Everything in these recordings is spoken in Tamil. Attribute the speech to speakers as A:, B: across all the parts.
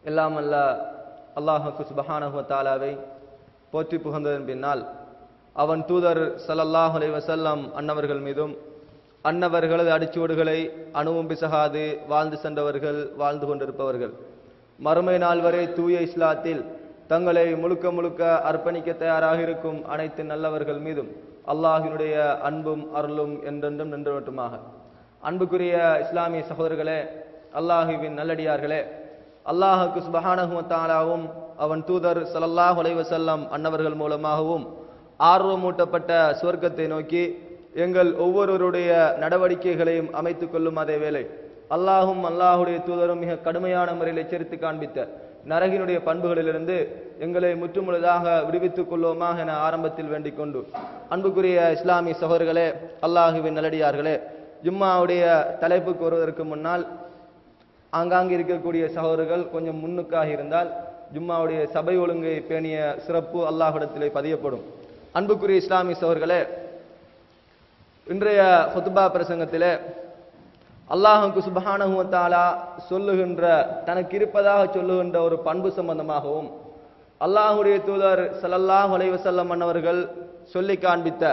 A: எல்லாம் அல்ல அல்லாஹ்வுக்கு சுப்ஹானஹு வ தஆலாவை போற்றி புகழ்ந்ததன் பின்னால் அவன் தூதர் ஸல்லல்லாஹு அலைஹி வஸல்லம் அன்னவர்கள் மீதும் அன்னவர்களது அடிச்சுவடுகளை அணுவும் பிசகாது வாழ்ந்து சென்றவர்கள் வாழ்ந்து கொண்டிருப்பவர்கள் மறுமை நாள் வரை தூய இஸ்லாத்தில் தங்களை முழுக்க முழுக்க அர்ப்பணிக்க தயாராக இருக்கும் அனைத்து நல்லவர்கள் மீதும் அல்லாஹ்வினுடைய அன்பும் அருளும் என்றென்றும் நின்றவற்றுமாக. அன்புக்குரிய இஸ்லாமிய சகோதரர்களே, அல்லாஹுவின் நல்லடியார்களே, அல்லாஹுக்கு சுப்ஹானஹு வ தஆலாவும் அவன் தூதர் ஸல்லல்லாஹு அலைஹி வஸல்லம் அன்னவர்கள் மூலமாகவும் ஆர்வமூட்டப்பட்ட சுவர்க்கத்தை நோக்கி எங்கள் ஒவ்வொருவருடைய நடவடிக்கைகளையும் அமைத்துக் கொள்ளும் அதே வேளை அல்லாஹும் அல்லாஹுடைய தூதரும் மிக கடுமையான முறையில் எச்சரித்து காண்பித்த நரகினுடைய பண்புகளிலிருந்து எங்களை முற்றுமுழுதாக விடுவித்துக் கொள்வோமாக என ஆரம்பத்தில் வேண்டிக் கொண்டு, அன்புக்குரிய இஸ்லாமிய சகோதரர்களே, அல்லாஹுவின் நல்லடியார்களே, ஜும்மாவுடைய தலைப்புக்கு வருவதற்கு முன்னால் ஆங்காங்கே இருக்கக்கூடிய சகோதரர்கள் கொஞ்சம் முன்னுக்காக இருந்தால் ஜும்மாவுடைய சபை ஒழுங்கை பேணிய சிறப்பு அல்லாஹ்விடத்திலே பதியப்படும். அன்புக்குரிய இஸ்லாமிய சகோதரர்களே, இன்றைய ஹுத்பா பிரசங்கத்திலே அல்லாஹ்வுக்கு சுப்ஹானஹு வ தஆலா சொல்லுகின்ற தனக்கு இருப்பதாக சொல்லுகின்ற ஒரு பண்பு சம்பந்தமாகவும் அல்லாஹ்வுடைய தூதர் ஸல்லல்லாஹு அலைஹி வஸல்லம் அன்னவர்கள் சொல்லி காண்பித்த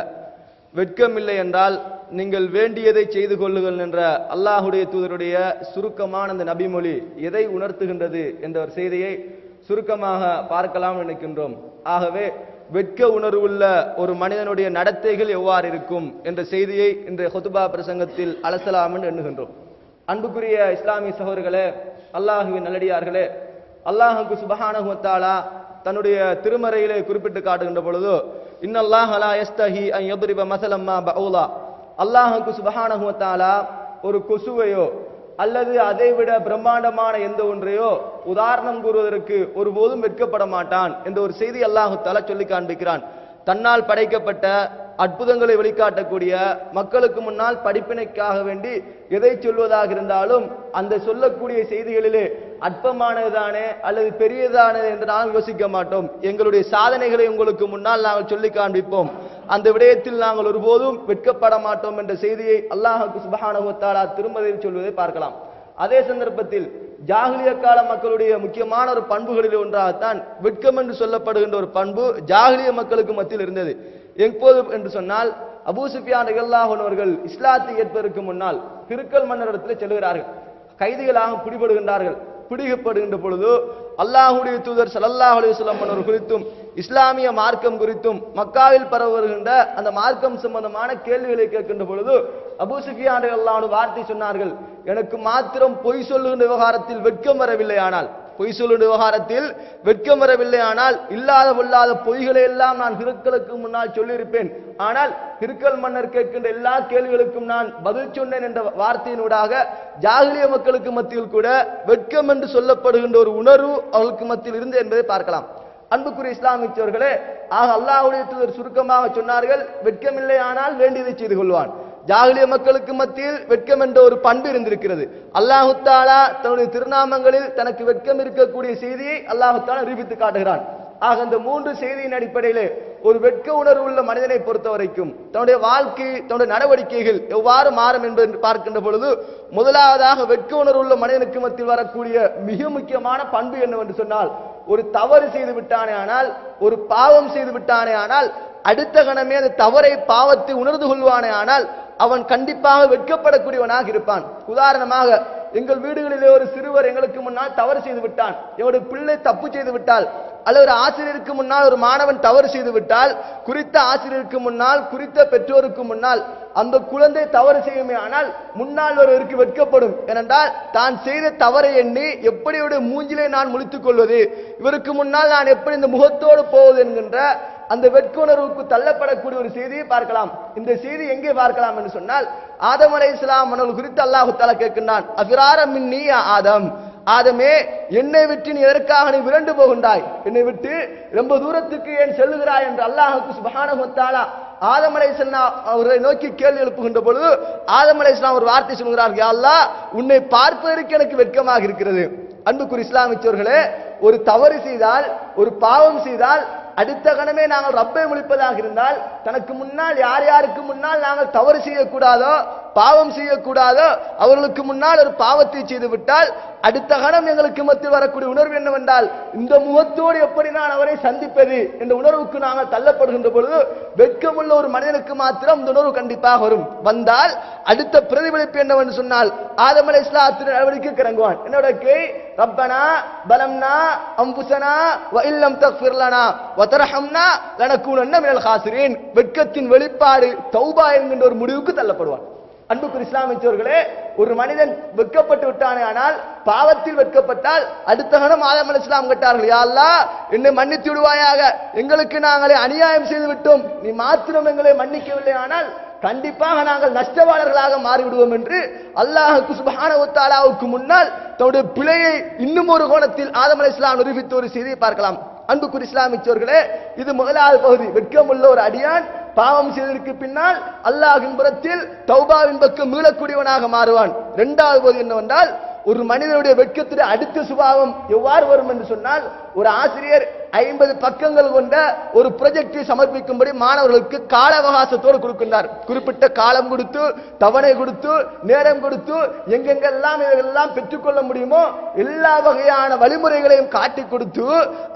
A: வெட்கமில்லை என்றால் நீங்கள் வேண்டியதை செய்து கொள்ளுங்கள் என்ற அல்லாஹ்வுடைய தூதருடைய சுருக்கமான அந்த நபிமொழி எதை உணர்த்துகின்றது என்ற ஒரு செய்தியை சுருக்கமாக பார்க்கலாம் நினைக்கின்றோம். ஆகவே வெட்க உணர்வுள்ள ஒரு மனிதனுடைய நடத்தைகள் எவ்வாறு இருக்கும் என்ற செய்தியை இன்றைய ஹுத்பா பிரசங்கத்தில் அலசலாம் என்று எண்ணுகின்றோம். அன்புக்குரிய இஸ்லாமிய சகோதரர்களே, அல்லாஹுவின் நல்லடியார்களே, அல்லாஹுக்கு சுப்ஹானஹு வ தஆலா தன்னுடைய திருமறையிலே குறிப்பிட்டு காட்டுகின்ற பொழுது இன்னல்லாஹ லா யஸ்தஹி அன் யضرب مثلا ما بعوضا, அல்லாஹுக்கு சுப்ஹானஹு வ தஆலா ஒரு கொசுவையோ அல்லது அதைவிட பிரம்மாண்டமான எந்த ஒன்றையோ உதாரணம் கூறுவதற்கு ஒருபோதும் வெட்கப்பட மாட்டான் என்ற ஒரு செய்தி அல்லாஹு தஆலா சொல்லி காண்பிக்கிறான். தன்னால் படைக்கப்பட்ட அற்புதங்களை வெளிக்காட்டக்கூடிய மக்களுக்கு முன்னால் படிப்பினைக்காக வேண்டி எதை சொல்வதாக இருந்தாலும் அந்த சொல்லக்கூடிய செய்திகளிலே அற்பமானதுதானே அல்லது பெரியதானே என்று நாங்கள் யோசிக்க மாட்டோம். எங்களுடைய சாதனைகளை உங்களுக்கு முன்னால் நாங்கள் சொல்லி காண்பிப்போம். அந்த விடயத்தில் நாங்கள் ஒருபோதும் வெட்கப்பட மாட்டோம் என்ற செய்தியை அல்லாஹ்வுக்கு சுப்ஹானஹு வ தஆலா திருமறையில் சொல்வதை பார்க்கலாம். அதே சந்தர்ப்பத்தில் ஜாகிலிய கால மக்களுடைய முக்கியமான ஒரு பண்புகளில் ஒன்றாகத்தான் வெட்கம் என்று சொல்லப்படுகின்ற ஒரு பண்பு ஜாகிலிய மக்களுக்கு மத்தியில் இருந்தது. எப்போது என்று சொன்னால், அபூ சுஃபியான் ரலியல்லாஹு அன்ஹு அவர்கள் இஸ்லாத்தை ஏற்பதற்கு முன்னால் கிறுக்கல் மன்னரிடத்தில் செல்கிறார்கள். கைதிகளாக பிடிபடுகின்றார்கள். பிடிக்கப்படுகின்ற பொழுது அல்லாஹ்வுடைய தூதர் ஸல்லல்லாஹு அலைஹி வஸல்லம் அவர்கள் குறித்தும் இஸ்லாமிய மார்க்கம் குறித்தும் மக்காவில் பரவி வருகின்ற அந்த மார்க்கம் சம்பந்தமான கேள்விகளை கேட்கின்ற பொழுது அபூ சுஃபியான் ரலியல்லாஹு அன்ஹு வார்த்தை சொன்னார்கள், எனக்கு மாத்திரம் பொய் சொல்லுகின்ற விவகாரத்தில் வெட்கம் வரவில்லை, ஆனால் பொய் சொல்லுகின்ற விவகாரத்தில் வெட்கம் வரவில்லை, ஆனால் இல்லாத பொல்லாத பொய்களை எல்லாம் நான் கிறுக்களுக்கு முன்னால் சொல்லியிருப்பேன். ஆனால் கிறுக்கல் மன்னர் கேட்கின்ற எல்லா கேள்விகளுக்கும் நான் பதில் சொன்னேன் என்ற வார்த்தையினூடாக ஜாகிலிய மக்களுக்கு மத்தியில் கூட வெட்கம் என்று சொல்லப்படுகின்ற ஒரு உணர்வு அவர்களுக்கு மத்தியில் இருந்து என்பதை பார்க்கலாம். அன்புக்குரிய இஸ்லாமியர்களே, ஆக அல்லாஹ்வுடைய தூதர் சுருக்கமாக சொன்னார்கள், வெட்கமில்லை ஆனால் வேண்டியதை செய்து கொள்வான். ஜாகிலிய மக்களுக்கு மத்தியில் வெட்கம் என்ற ஒரு பண்பு இருந்திருக்கிறது. அல்லாஹு தஆலா தன்னுடைய திருநாமங்களில் தனக்கு வெட்கம் இருக்கக்கூடிய செய்தியை அல்லாஹு தஆலா நிரூபித்து காட்டுகிறான். ஆக இந்த மூன்று செய்தியின் அடிப்படையிலே ஒரு வெட்க உணர்வு உள்ள மனிதனை பொறுத்த வரைக்கும் தன்னுடைய வாழ்க்கை தன்னுடைய நடவடிக்கைகள் எவ்வாறு மாறும் என்பதை பார்க்கின்ற பொழுது முதலாவதாக வெட்க உணர்வு உள்ள மனிதனுக்கு மத்தியில் வரக்கூடிய மிக முக்கியமான பண்பு என்னவென்று சொன்னால், ஒரு தவறு செய்து விட்டானே ஆனால், ஒரு பாவம் செய்து விட்டானே ஆனால் அடுத்த கணமே அந்த தவறை பாவத்தை உணர்ந்து கொள்வானே ஆனால் அவன் கண்டிப்பாக வெட்கப்படக்கூடியவனாக இருப்பான். உதாரணமாக, எங்கள் வீடுகளிலே ஒரு சிறுவர் எங்களுக்கு முன்னால் தவறு செய்து விட்டான், எங்களுடைய பிள்ளை தப்பு செய்து விட்டால், அல்லது ஒரு ஆசிரியருக்கு முன்னால் ஒரு மாணவன் தவறு செய்து விட்டால், குறித்த ஆசிரியருக்கு முன்னால் குறித்த பெற்றோருக்கு முன்னால் அந்த குழந்தை தவறு செய்யுமே ஆனால் முன்னால் ஒருவருக்கு வெட்கப்படும். ஏனென்றால் தான் செய்த தவறை எண்ணி எப்படி இவருடைய மூஞ்சிலே நான் முழித்துக் கொள்வது, இவருக்கு முன்னால் நான் எப்படி இந்த முகத்தோடு போவது என்கின்ற அந்த வெட்குணர்வுக்கு தள்ளப்படக்கூடிய ஒரு செய்தியை பார்க்கலாம். இந்த செய்தி எங்கே பார்க்கலாம் என்று சொன்னால், ஆதம் அலைஹிஸ்ஸலாம் அவர்கள் குறித்து அல்லாஹ் தஆலா கேட்கின்றான், அஃபிரார மின்னி யா ஆதம், ஆதமே என்னை விட்டு நீ எதற்காக நீ விரண்டு போகின்றாய், என்னை விட்டு ரொம்ப தூரத்துக்கு ஏன் செல்லுகிறாய் என்று அல்லாஹ்வுக்கு சுப்ஹானஹு வ தஆலா ஆதம் அலைஹிஸ்ஸலாம் அவரை நோக்கி கேள்வி எழுப்புகின்ற பொழுது ஆதம் அலைஹிஸ்ஸலாம் ஒரு வார்த்தை சொல்கிறார், யா அல்லாஹ் உன்னை பார்ப்பதற்கு எனக்கு வெட்கமாக இருக்கிறது. அன்புக்குரிய இஸ்லாமியர்களே, ஒரு தவறு செய்தால் ஒரு பாவம் செய்தால் அடுத்த கணமே நாங்கள் ரப்பை முழிப்பதாக இருந்தால் தனக்கு முன்னால் யார் யாருக்கு முன்னால் நாங்கள் தவறு செய்யக்கூடாதோ
B: பாவம் செய்யக்கூடாதோ அவர்களுக்கு முன்னால் ஒரு பாவத்தை செய்து விட்டால் அடுத்த கணம் எங்களுக்கு மத்தியில் வரக்கூடிய உணர்வு என்னவென்றால் இந்த முகத்தோடு எப்படி நான் அவரை சந்திப்பது என்ற உணர்வுக்கு நாங்கள் தள்ளப்படுகின்ற பொழுது வெட்கமுள்ள ஒரு மனிதனுக்கு மாத்திரம் இந்த உணர்வு கண்டிப்பாக வந்தால் அடுத்த பிரதிபலிப்பு என்னவென்று சொன்னால் ஆதம் அலைஹிஸ்ஸலாத்தின் நடவடிக்கைக்கு இறங்குவான். என்னோட ரப்பனா பலம்னா அம்புசனா வ இல்லம் தக்ஃபிர் லனா வ தர்ஹம்னா லனகூனன்ன மினல் காசிரீன். வெட்கத்தின் வெளிப்பாடு தௌபா என்கின்ற ஒரு முடிவுக்கு தள்ளப்படுவான். அன்புக்குரிய இஸ்லாமியர்களே, ஒரு மனிதன் வெட்கப்பட்டு விட்டானே ஆனால் பாவத்தில் வெட்கப்பட்டால் அடுத்த கணம் ஆதம் அலைஹிஸ்ஸலாம் கேட்டார்கள், யா அல்லாஹ் என்னை மன்னித்து விடுவாயாக, எங்களுக்கு நாங்களே அநியாயம் செய்து விட்டோம், நீ மாத்திரம் எங்களை மன்னிக்கவில்லை ஆனால் கண்டிப்பாக நாங்கள் நஷ்டவாளர்களாக மாறிவிடுவோம் என்று அல்லாஹ் சுப்ஹானஹு வ தஆலாவுக்கு முன்னால் தன்னுடைய பிழையை இன்னும் ஒரு கோணத்தில் ஆதம் அலைஹிஸ்ஸலாம் நிரூபித்த ஒரு செய்தியை பார்க்கலாம். அன்புக்குரிய இஸ்லாமியர்களே, இது முதலாவது பகுதி. வெட்கமுள்ள ஒரு அடியான் பாவம் செய்ததற்கு பின்னால் அல்லாஹ்வின் புறத்தில் தௌபாவின் பக்கம் மீளக்கூடியவனாக மாறுவான். இரண்டாவது பகுதி என்னவென்றால், ஒரு மனிதனுடைய வெட்கத்துடைய அடுத்த சுபாவம் எவ்வாறு வரும் என்று சொன்னால், ஒரு ஆசிரியர் 50 பக்கங்கள் கொண்ட ஒரு ப்ராஜெக்டை சமர்ப்பிக்கும்படி மாணவர்களுக்கு கால அவகாசத்தோடு கொடுக்கின்றார். குறிப்பிட்ட காலம் கொடுத்து, தவணை கொடுத்து, நேரம் கொடுத்து, எங்கெங்கெல்லாம் இதெல்லாம் பெற்றுக்கொள்ள முடியுமோ எல்லா வகையான வழிமுறைகளையும் காட்டி கொடுத்து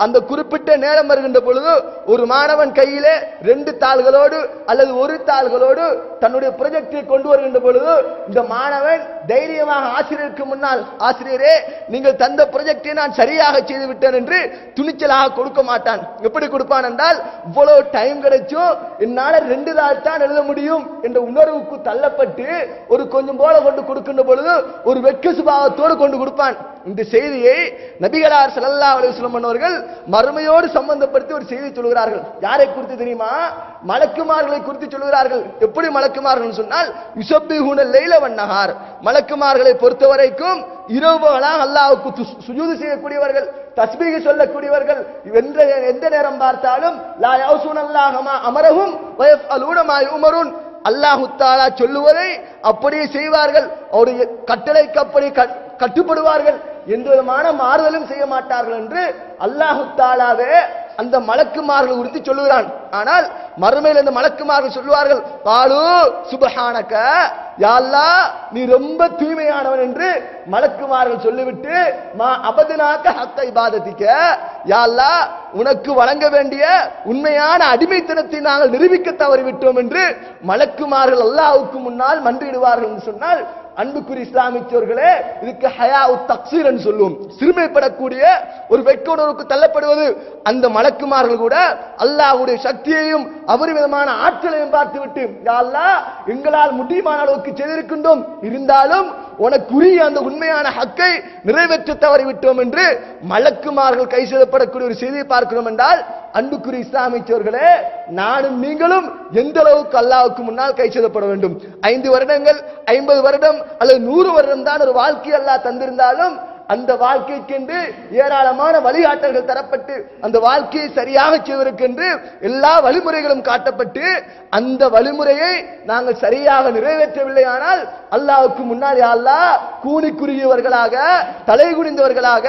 B: அந்த குறிப்பிட்ட நேரம் வருகின்ற பொழுது ஒரு மாணவன் கையிலே 2 தாள்களோடு அல்லது 1 தாள்களோடு தன்னுடைய ப்ராஜெக்டை கொண்டு வருகின்ற பொழுது இந்த மாணவன் தைரியமாக ஆசிரியருக்கு முன்னால், ஆசிரியரே நீங்கள் தந்த ப்ராஜெக்டை நான் சரியாக செய்து விட்டேன் என்று துணிச்சலாக கொடுக்க மாட்டான். எப்படி கொடுப்பான் என்றால், இவ்வளவு டைம் கிடைச்சும் என்னால 2 தாள் தான் எழுத முடியும் என்ற உணர்வுக்கு தள்ளப்பட்டு ஒரு கொஞ்சம் போல கொண்டு கொடுக்கின்ற பொழுது ஒரு வெட்க சுபாவத்தோடு கொண்டு கொடுப்பான். இந்த செய்தியை நபிகளார் ஸல்லல்லாஹு அலைஹி வஸல்லம் அவர்கள் மறுமையோடு சம்பந்தப்படுத்தி ஒரு செய்தி சொல்கிறார்கள். யாரை குறித்து தெரியுமா? மலக்குமார்களை குறித்து சொல்கிறார்கள். எப்படி மலக்குமார்கள் சொன்னால், யுஸப்பிஹூன லைல வன்னஹார், மலக்குமார்களை பொறுத்தவரைக்கும் இரவுகளாக அல்லாஹ்வுக்கு சுஜூது செய்யக்கூடியவர்கள், தஸ்பீஹ் சொல்லக்கூடியவர்கள், எந்த நேரம் பார்த்தாலும் லா யௌஸூனல்லாஹ மா அமரஹும் வ யஃஅலூன மா யுமரூன், அல்லாஹ் தஆலா சொல்லுவதை அப்படியே செய்வார்கள், அவருடைய கட்டளைக்கு அப்படி கட்டுப்படுவார்கள், எந்த விதமான மாறுதலும் செய்ய மாட்டார்கள் என்று அல்லாஹ் தஆலாவே அந்த மலக்குமார்கள் குறித்து சொல்லுகிறான். ஆனால் மறுமையில் இந்த மலக்குமார்கள் சொல்லுவார்கள், காலு சுப்ஹானக, யா அல்லாஹ் நீ ரொம்ப தூய்மையானவன் என்று மலக்குமார்கள் சொல்லிவிட்டு, மா அபதுனாக ஹக்க இபாதத்திக்க, யா அல்லாஹ் உனக்கு வழங்க வேண்டிய உண்மையான அடிமைத்தனத்தை நாங்கள் நிரூபிக்க தவறிவிட்டோம் என்று மலக்குமார்கள் அல்லாஹ்வுக்கு முன்னால் மன்றிடுவார்கள் என்று சொன்னால், அன்புக்குரிய இஸ்லாமியர்களே, இதுக்கு ஹயாஉ தக்ஸீர் என்று சொல்லுவோம். சிறுமைப்படக்கூடிய ஒரு வெட்க உணர்வுக்கு தள்ளப்படுவது. அந்த மலக்குமார்கள் கூட அல்லாஹ்வுடைய சக்தியையும் அபரிமிதமான ஆற்றலையும் பார்த்துவிட்டு, யா அல்லாஹ் எங்களால் முடியுமான அளவுக்கு செய்திருக்கின்றோம், இருந்தாலும் உனக்குரிய அந்த உண்மையான ஹக்கை நிறைவேற்ற தவறிவிட்டோம் என்று மலக்குமார்கள் கை செய்யப்படக்கூடிய ஒரு செய்தியை பார்க்கிறோம் என்றால், அன்புக்குரிய இஸ்லாமியர்களே, நானும் நீங்களும் எந்த அளவுக்கு அல்லாஹ்வுக்கு முன்னால் கை செய்யப்பட வேண்டும். 5 வருடங்கள் 50 வருடம் அல்லது 100 வருடம் தான் ஒரு வாழ்க்கை அல்லாஹ் தந்திருந்தாலும் அந்த வாழ்க்கைக்கென்று ஏராளமான வழிகாட்டல்கள் தரப்பட்டு அந்த வாழ்க்கையை சரியாக செய்வதற்கென்று எல்லா வழிமுறைகளும் காட்டப்பட்டு அந்த வழிமுறையை நாங்கள் சரியாக நிறைவேற்றவில்லை ஆனால் அல்லாஹ்வுக்கு முன்னால் யா அல்லாஹ் கூனிக்குரியவர்களாக, தலை குனிந்தவர்களாக,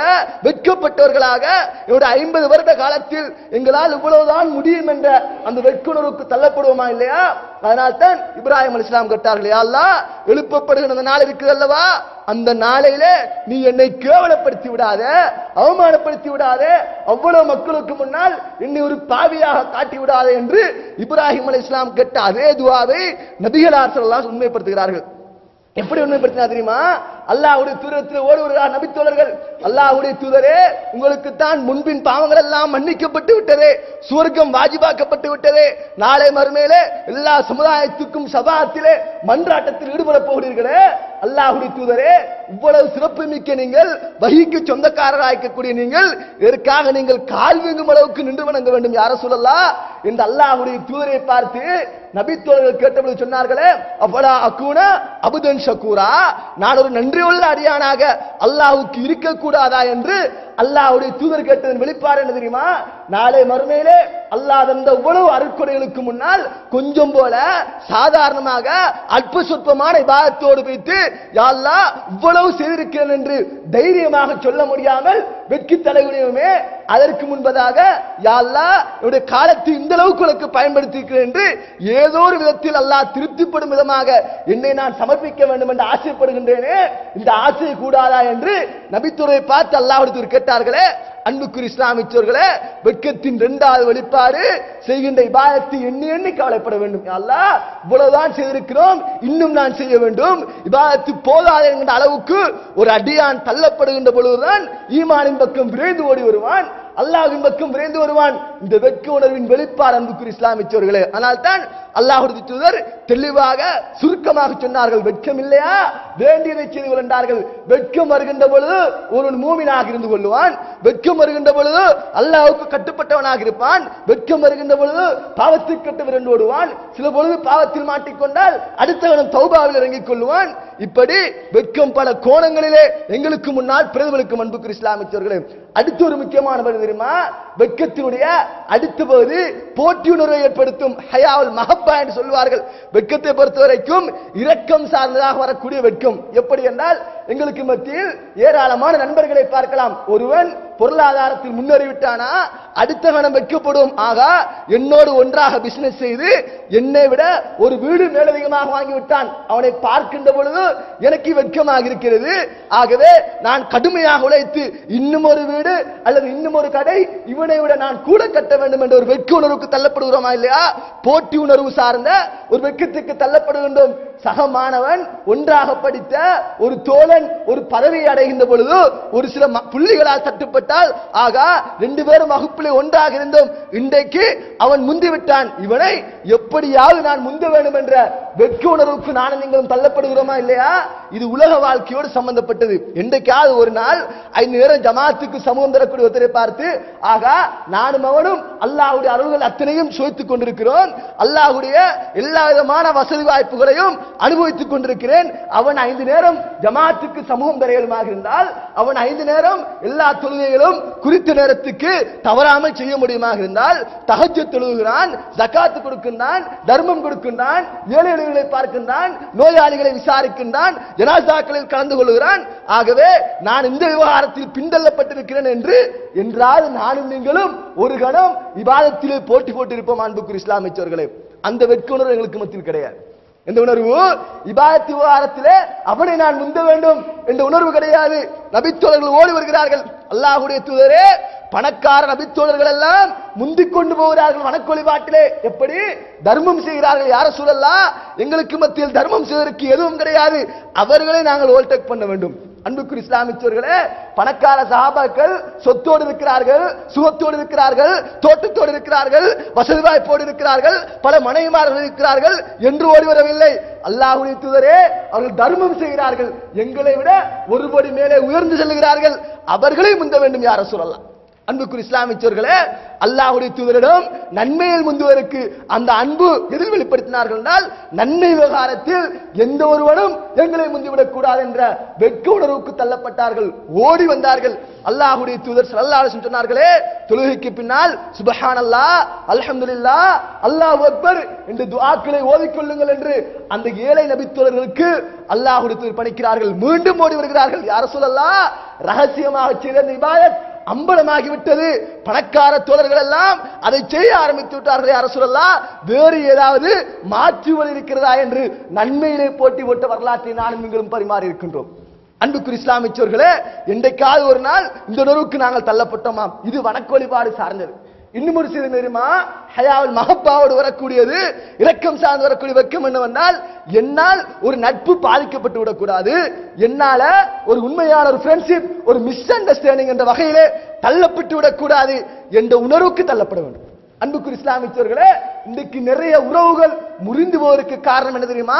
B: வெட்கப்பட்டவர்களாக என்னுடைய 50 வருட காலத்தில் எங்களால் இவ்வளவுதான் முடியும் என்ற அந்த வெட்குணர்வுக்கு தள்ளப்படுவோமா இல்லையா? அதனால்தான் இப்ராஹிம் அலைஹிஸ்ஸலாம் கேட்டார்கள், யா அல்லாஹ் எழுப்பப்படுகிற நாள் இருக்குது அல்லவா, அந்த நாளையிலே நீ என்னை கேவலப்படுத்தி விடாத, அவமானப்படுத்தி விடாத, அவ்வளவு மக்களுக்கு முன்னால் என்னை ஒரு பாவியாக காட்டி விடாத என்று இப்ராஹிம் அலைஹிஸ்ஸலாம் கேட்ட அதே துஆவை நபிகளார் ஸல்லல்லாஹு அலைஹி வஸல்லம் உண்மைப்படுத்துகிறார்கள். எப்படி உண்மைப்படுத்தினா தெரியுமா? அல்லாஹ்வுடைய தூதரத்தில் ஓடுகிறார் நபித்தோழர்கள், அல்லாஹ்வுடைய தூதரே உங்களுக்கு தான் முன்பின் பாவங்கள் எல்லாம் மன்னிக்கப்பட்டு விட்டதே, சுவர்க்கம் வாஜிபாக்கப்பட்டு விட்டதே, நாளை மறுமையிலே எல்லா சமுதாயத்துக்கும் சபாத்திலே மன்றாட்டத்தில் ஈடுபட போகிறீர்களே, அல்லாஹ்வுடைய தூதரே இவ்வளவு சிறப்பு மிக்க நீங்கள், வஹீக்கு சொந்தக்காரராகக்கூடிய நீங்கள், இதற்காக நீங்கள் கால் வீங்கும் அளவுக்கு நின்று வணங்க வேண்டும் யா ரசூலல்லாஹ் என்று அல்லாஹ்வுடைய தூதரை பார்த்து நபித்தோழர்கள் கேட்டபோது சொன்னார்களே, அஃபலா அகூன அபுதன் ஷக்கூரா, நான் ஒரு நன்றியுள்ள அடியானாக அல்லாஹ்வுக்கு இருக்கக்கூடாதா என்று அல்லாஹ்வுடைய தூதர் கேட்டதன் வெளிப்பாடு என்ன தெரியுமா? நாளை மறுமையிலே அல்லாஹ் தந்த இவ்வளவு அருட்கொடைகளுக்கு முன்னால் கொஞ்சம் போல சாதாரணமாக அற்ப சொற்பமான இபாதத்தோடு வைத்து யா அல்லாஹ் இவ்வளவு செய்திருக்கிறேன் என்று தைரியமாக சொல்ல முடியாமல் வெட்கி தலைகுனியுமே, அதற்கு முன்பதாக யா அல்லாஹ் என்னுடைய காலத்தை இந்த அளவுக்கு உனக்கு பயன்படுத்தி இருக்கிறேன் என்று ஏதோ ஒரு விதத்தில் அல்லாஹ் திருப்திப்படும் விதமாக என்னை நான் சமர்ப்பிக்க வேண்டும் என்று ஆசைப்படுகின்றேனே, இந்த ஆசை கூடாதா என்று நபித்துறை பார்த்து அல்லாஹ்விடத்தில் கேட்டார்களே. அன்புக்குரிய இஸ்லாமியர்களே, வெட்கத்தின் இரண்டாவது வெளிப்பாடு செய்கின்ற இபாதத்தை எண்ணி எண்ணி கவலைப்பட வேண்டும். அல்லாஹ் இவ்வளவுதான் செய்திருக்கிறோம், இன்னும் நான் செய்ய வேண்டும். இபாதத்து போதாது என்கின்ற அளவுக்கு ஒரு அடியான் தள்ளப்படுகின்ற பொழுதுதான் ஈமானின் பக்கம் விரைந்து ஓடி வருவான், அல்லாஹ்வின் பக்கம் விரைந்து வருவான். இந்த வெட்க உணர்வின் வெளிப்பாடு அன்புக்குரிய இஸ்லாமியர்களே. ஆனால் தான் அல்லாஹ்வுடைய தூதர் தெளிவாக சுருக்கமாக சொன்னார்கள், வெட்கம் இல்லையா வேண்டியதை செய்து கொண்டார்கள். வெட்கம் வருகின்ற பொழுது ஒரு மூமினாக இருந்து கொள்வான், வெட்கம் வருகின்ற பொழுது அல்லாஹ்வுக்கு கட்டுப்பட்டவனாக இருப்பான், வெட்கம் வருகின்ற பொழுது பாவத்துக்கு கட்டு விரண்டு ஓடுவான், சில பொழுது பாவத்தில் மாட்டிக்கொண்டால் அடுத்தவனும் தௌபாவில் இறங்கிக் கொள்வான். இப்படி வெட்கம் பல கோணங்களிலே எங்களுக்கு முன்னால் பிரதிபலிக்கும். அன்புக்குரிய இஸ்லாமியர்களே, அடுத்த ஒரு முக்கியமான பகுதி தெரியுமா? வெட்கத்தினுடைய அடுத்த பகுதி போட்டி உணர்வை ஏற்படுத்தும். ஹயாவுல் மஹப்பா என்று சொல்வார்கள். வெட்கத்தை பொறுத்த வரைக்கும் இரக்கம் சார்ந்ததாக வரக்கூடிய வெட்கம். எப்படி என்றால், எங்களுக்கு மத்தியில் ஏராளமான நண்பர்களை பார்க்கலாம். ஒருவன் பொருளாதாரத்தில் முன்னேறிவிட்டானா அடுத்த கணம் வெட்கப்படும். ஆகா, என்னோடு ஒன்றாக பிசினஸ் செய்து என்னை விட ஒரு வீடு மேலதிகமாக வாங்கிவிட்டான், அவனை பார்க்கின்ற பொழுது எனக்கு வெட்கமாக இருக்கிறது. ஆகவே நான் கடுமையாக உழைத்து இன்னும் ஒரு வீடு அல்லது இன்னும் ஒரு கடை இவனை விட நான் கூட கட்ட வேண்டும் என்ற ஒரு வெட்க உணர்வுக்கு தள்ளப்படுகிறோமா இல்லையா? போட்டி உணர்வு சார்ந்த ஒரு வெட்கத்துக்கு தள்ளப்படுகின்றோம். சக மாணவன், ஒன்றாக படித்த ஒரு தோழன் ஒரு பதவியை அடைகின்ற பொழுது ஒரு சில புள்ளிகளால் தட்டுப்பட்டால், ஆகா ரெண்டு பேரும் வகுப்பிலே ஒன்றாக இருந்தோம், இன்றைக்கு அவன் முந்திவிட்டான், இவனை எப்படியாவது நான் முந்த வேண்டும் என்ற வெட்க உணர்வுக்கு நானும் நீங்களும் தள்ளப்படுகிறோமா இல்லையா? இது உலக வாழ்க்கையோடு சம்பந்தப்பட்டது. என்றைக்காவது ஒரு நாள் 5 நேரம் ஜமாத்துக்கு சமூகம் தரக்கூடிய ஒருத்தரை பார்த்து, ஆகா நானும் அவனும் அல்லாஹ்வுடைய அருள்கள் அத்தனையும் சுவைத்துக் கொண்டிருக்கிறோம், அல்லாஹ்வுடைய எல்லா விதமான வசதி வாய்ப்புகளையும் அனுபவித்துக் கொண்டிருக்கிறேன், அவன் 5 நேரம் ஜமாத்துக்கு சமூகம் தரையலுமாக இருந்தால், அவன் 5 நேரம் எல்லா தொழுகைகளும் குறித்த நேரத்துக்கு தவறாமல் செய்ய முடியுமாக இருந்தால், தஹஜ்ஜத் தொழுகிறான், ஜகாத் கொடுக்கின்றான், தர்மம் கொடுக்கின்றான், ஏழை எளியவர்களை பார்க்கின்றான், நோயாளிகளை விசாரிக்கின்றான், ஜனாசாக்களில் கலந்து கொள்கிறான். ஆகவே நான் இந்த விவகாரத்தில் பின்தள்ளப்பட்டிருக்கிறேன் என்றால் நானும் நீங்களும் ஒரு கணம் இபாதத்திலே போட்டி போட்டிருப்போம். அன்புக்குரிய இஸ்லாமியர்களே, அந்த வெட்க உணர்வு எங்களுக்கு மத்தியில் கிடையாது. இந்த உணர்வு இபாதத் விவகாரத்திலே அவனை நான் முந்த வேண்டும் என்ற உணர்வு கிடையாது. நபித்தோழர்கள் ஓடி வருகிறார்கள், அல்லாஹ்வுடைய தூதரே பணக்கார நபித்தோழர்கள் எல்லாம் முந்திக் கொண்டு போகிறார்கள் வணக்க வழிபாட்டிலே. எப்படி தர்மம் செய்கிறார்கள்? யார சூழல்லாம் எங்களுக்கு மத்தியில் தர்மம் செய்வதற்கு எதுவும் கிடையாது, அவர்களை நாங்கள் ஓவர்டேக் பண்ண வேண்டும். அன்புக்குரிய இஸ்லாமியர்களே, பணக்கார சஹாபாக்கள் சொத்தோடு இருக்கிறார்கள், சுகத்தோடு இருக்கிறார்கள், தோட்டத்தோடு இருக்கிறார்கள், வசதி வாய்ப்போடு இருக்கிறார்கள், பல மனைவிமார்கள் இருக்கிறார்கள் என்று ஓடி வரவில்லை. அல்லாஹ்வுடைய தூதரே அவர்கள் தர்மம் செய்கிறார்கள், எங்களை விட ஒருபடி மேலே உயர்ந்து செல்கிறார்கள், அவர்களை முந்த வேண்டும் யார சூழல்லாம். அன்புக்குரிய இஸ்லாமியர்களே, அல்லாஹ்வுடைய தூதரிடம் நன்மையில் முந்துவதற்கு அந்த அன்பு எதில் வெளிப்படுத்தினார்கள் என்றால், நன்மை விவகாரத்தில் எந்த ஒருவனும் எங்களை முந்திவிடக் கூடாது என்ற வெட்க உணர்வுக்கு தள்ளப்பட்டார்கள், ஓடி வந்தார்கள். அல்லாஹ்வுடைய தூதர் ஸல்லல்லாஹு அலைஹி வஸல்லம் சொன்னார்களே, தொழுகைக்கு பின்னால் சுப்ஹானல்லாஹ், அல்ஹம்துலில்லாஹ், அல்லாஹு அக்பர் என்று துஆக்களை ஓதிக்கொள்ளுங்கள் என்று அந்த ஏழை நபித்தோழர்களுக்கு அல்லாஹ்வுடைய தூதர் பணிக்கிறார்கள். மீண்டும் ஓடி வருகிறார்கள், யா ரசூலல்லாஹ் ரகசியமாக செய்த இந்த இபாதத் அம்பலமாகிவிட்டது, பணக்கார தோழர்கள் எல்லாம் அதை செய்ய ஆரம்பித்து விட்டார்கள், யா ரசூலல்லாஹ் வேறு ஏதாவது மாற்று வழி இருக்கிறதா என்று நன்மையிலே போட்டி போட்ட வரலாற்றை நானும் நீங்களும் பரிமாறி இருக்கின்றோம். அன்புக்குரிய இஸ்லாமியர்களே, என்றைக்காவது ஒரு நாள் இந்த உணர்வுக்கு நாங்கள் தள்ளப்பட்டோமா? இது வணக்க வழிபாடு சார்ந்தது. இன்னும் ஒரு செய்தி தெரியுமா? ஹயாவுல் மஹப்பாவோடு வரக்கூடியது, இரக்கம் சார்ந்து வரக்கூடிய வெட்கம் என்னவென்றால், என்னால் ஒரு நட்பு பாதிக்கப்பட்டு விடக்கூடாது, என்னால ஒரு உண்மையான ஒரு ஃப்ரெண்ட்ஷிப், ஒரு மிஸ் அண்டர்ஸ்டாண்டிங் என்ற வகையிலே தள்ளப்பட்டு விடக்கூடாது என்ற உணர்வுக்கு தள்ளப்பட வேண்டும். அன்புக்குரிய இஸ்லாமியர்களே, இன்றைக்கு நிறைய உறவுகள் முறிந்து போவதற்கு காரணம் என்ன தெரியுமா?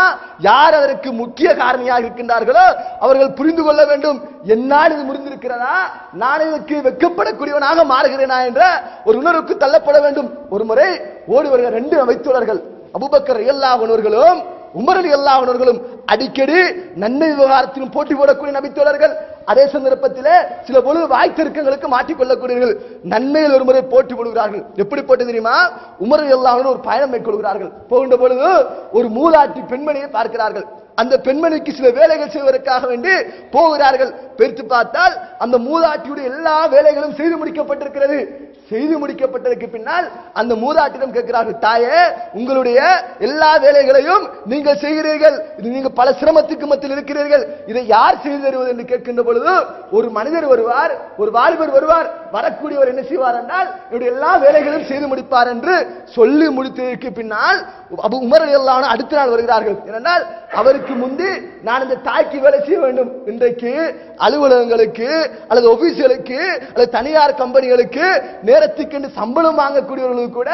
B: யார் அதற்கு முக்கிய காரணியாக இருக்கின்றார்களோ அவர்கள் புரிந்து கொள்ள வேண்டும், என்னால் இது முறிந்திருக்கிறதா, நான் இதற்கு வெட்கப்படக்கூடியவனாக மாறுகிறேனா என்ற ஒரு உணர்வுக்கு தள்ளப்பட வேண்டும். ஒரு முறை ஓடி வருகிற 2 நபித்தோழர்கள், அபூபக்கர் ரலியல்லாஹு அன்ஹு அவர்களும் உமர் ரலியல்லாஹு அன்ஹு அவர்களும் அடிக்கடி நன்மை விவகாரத்திலும் போட்டி போடக்கூடிய நபித்தோழர்கள். அதே சந்தர்ப்பத்திலே சில பொழுது வாய்த்திருக்கங்களுக்கு மாட்டிக்கொள்ளக்கூடியவர்கள் நன்மையில் ஒரு முறை போட்டி போடுகிறார்கள். எப்படி போட்டு தெரியுமா? உமர் ரலியல்லாஹு அன்ஹு ஒரு பயணம் மேற்கொள்கிறார்கள். போகின்ற பொழுது ஒரு மூதாட்டி பெண்மணியை பார்க்கிறார்கள். அந்த பெண்மணிக்கு சில வேலைகள் செய்வதற்காக வேண்டி போகிறார்கள். பெருத்து பார்த்தால் அந்த மூதாட்டியுடைய எல்லா வேலைகளும் செய்து முடிக்கப்பட்டிருக்கிறது. செய்து முடிக்கப்பட்டதற்கு பின்னால் அந்த மூதாட்டிடம் கேட்கிறார்கள், தாயே, உங்களுடைய எல்லா வேலைகளையும் நீங்கள் செய்கிறீர்கள், இது நீங்க பல சிரமத்துக்கு மத்தியில் இருக்கிறீர்கள், இதை யார் செய்து தருவது என்று கேட்கின்ற பொழுது ஒரு மனிதர் வருவார், ஒரு வாலிபர் வருவார். வரக்கூடியவர் என்ன செய்வார் என்றால் என்னுடைய எல்லா வேலைகளையும் செய்து முடிப்பார் என்று சொல்லி முடித்ததற்கு பின்னால் அபூ உமர் ரலியல்லாஹு அன்ஹு அடுத்த நாள் வருகிறார்கள். ஏனென்றால் அவருக்கு முந்தி நான் இந்த தாய்க்கு வேலை செய்ய வேண்டும். இன்றைக்கு அலுவலகங்களுக்கு அல்லது ஆபீஸ்களுக்கு அல்லது தனியார் கம்பெனிகளுக்கு நேரத்துக்கு சம்பளம் வாங்கக்கூடியவர்களுக்கு கூட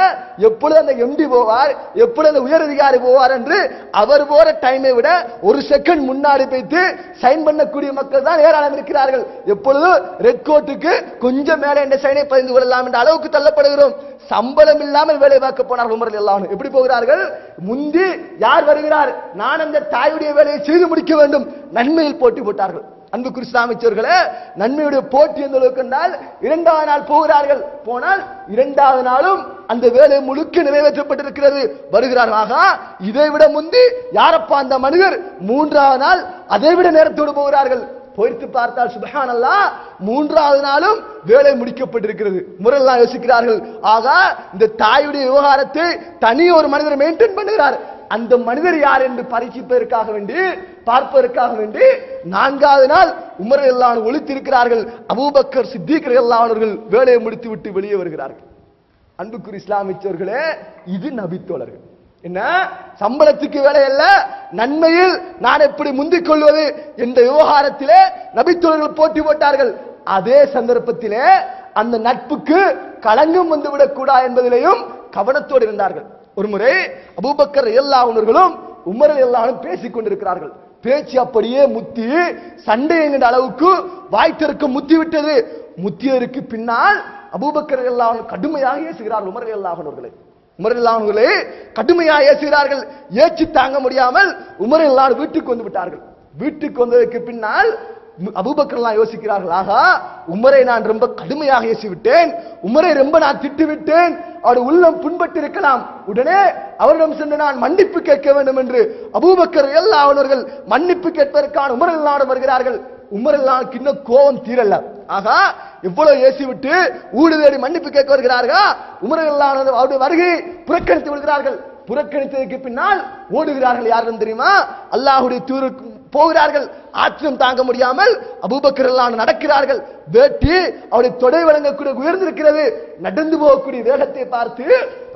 B: எப்பொழுது அந்த எம்டி போவார், எப்பொழுது அந்த உயர் அதிகாரி போவார் என்று அவர் போற டைமை விட ஒரு செகண்ட் முன்னாடி போய்த்து சைன் பண்ணக்கூடிய மக்கள் தான் ஏராளம் இருக்கிறார்கள். எப்பொழுது ரெட் கோட்டுக்கு கொஞ்சம் மேலே என்ற சைனை பதிந்து கொள்ளலாம் என்ற அளவுக்கு தள்ளப்படுகிறோம். சம்பளம் இல்லாமல் வேலை பார்க்க போனார் உமர் ரலியல்லாஹு அன்ஹு. எப்படி போகிறார்கள்? முந்தி யார் வருகிறார், நான் அந்த தாயுடைய வேலையை செய்து முடிக்க வேண்டும், நன்மையில் போட்டி போட்டார்கள். அன்புக்குரிய இஸ்லாமியர்களே, நன்மையுடைய போட்டி எந்த அளவுக்கு என்றால் இரண்டாவது நாள் போகிறார்கள். போனால் இரண்டாவது நாளும் அந்த வேலை முழுக்க நிறைவேற்றப்பட்டிருக்கிறது. வருகிறார்கள், ஆகா இதை விட முந்தி யாரப்பா அந்த மனிதர், மூன்றாவது நாள் அதை விட நேரத்தோடு போகிறார்கள். போயிட்டு பார்த்தால் சுப்ஹானல்லாஹ், மூன்றாவது நாளும் வேலை முடிக்கப்பட்டிருக்கிறது. முறையெல்லாம் யோசிக்கிறார்கள், ஆகா இந்த தாயுடைய விவகாரத்தை தனி ஒரு மனிதர் மெயின்டைன் பண்ணுகிறார், அந்த மனிதர் யார் என்று பரீட்சிப்பதற்காக வேண்டி பார்ப்பதற்காக வேண்டி நான்காவது நாள் உமர் ரலியல்லாஹு அன்ஹு ஒளித்திருக்கிறார்கள். அபூபக்கர் சித்திக் ரலியல்லாஹு அன்ஹு அவர்கள் வேலையை முடித்து விட்டு வெளியே வருகிறார்கள். அன்புக்குரிய இஸ்லாமியர்களே, இது நபித்தோழர்கள். என்ன சம்பளத்துக்கு வேலை அல்ல, நன்மையில் நான் எப்படி முந்திக் கொள்வது என்ற விவகாரத்திலே நபித்தோழர்கள் போட்டி போட்டார்கள். அதே சந்தர்ப்பத்திலே அந்த நட்புக்கு களங்கம் வந்துவிடக் கூடாது என்பதிலேயும் கவனத்தோடு இருந்தார்கள். ஒரு முறை அபூபக்கர் ரலியல்லாஹு அன்ஹுவும் உமர் ரலியல்லாஹு அன்ஹு பேசிக் கொண்டிருக்கிறார்கள். பேச்சு அப்படியே முத்தி சண்டை என்கிற அளவுக்கு வாய்த்திருக்க முத்தி விட்டது. முத்தியருக்கு பின்னால் அபூபக்கர் ரலியல்லாஹு அன்ஹு கடுமையாக ஏசுகிறார் உமர் ரலியல்லாஹு அன்ஹுவை. உமர் ரலியல்லாஹு அன்ஹுவை கடுமையாக ஏசுகிறார்கள். ஏச்சு தாங்க முடியாமல் உமர் ரலியல்லாஹு அன்ஹு வீட்டுக்கு வந்து விட்டார்கள். வீட்டுக்கு வந்ததற்கு பின்னால் அபூபக்கர் யோசிக்கிறார்கள், ஆகா உமரை நான் ரொம்ப கடுமையாக ஏசிவிட்டேன், உமரை ரொம்ப நான் திட்டுவிட்டேன், அவருடைய உள்ளம் புண்பட்டு இருக்கலாம், உடனே அவரிடம் சென்று நான் மன்னிப்பு கேட்க வேண்டும் என்று அபூபக்கர் ரலியல்லாஹு அன்ஹு மன்னிப்பு கேட்பதற்கான உமர் ரலியல்லாஹு அன்ஹு வருகிறார்கள். உமர் ரலியல்லாஹு அன்ஹுக்கு இன்னும் கோபம் தீரல. ஆகா எவ்வளவு ஏசி விட்டு ஊடு தேடி மன்னிப்பு கேட்க வருகிறார்கள். உமர் ரலியல்லாஹு அன்ஹு அவருடைய வருகையை புறக்கணித்து விடுகிறார்கள். புறக்கணித்ததற்கு பின்னால் ஓடுகிறார்கள். யாரும் தெரியுமா? அல்லாஹ்வுடைய தூதருக்கு போகிறார்கள். ஆத்திரம் தாங்க முடியாமல் அபூபக்கர் ரலியல்லாஹு அன்ஹு நடக்கிறார்கள். வேட்டி அவருடைய தொடை வழங்கக்கூடிய உயர்ந்திருக்கிறது. நடந்து போகக்கூடிய வேகத்தை பார்த்து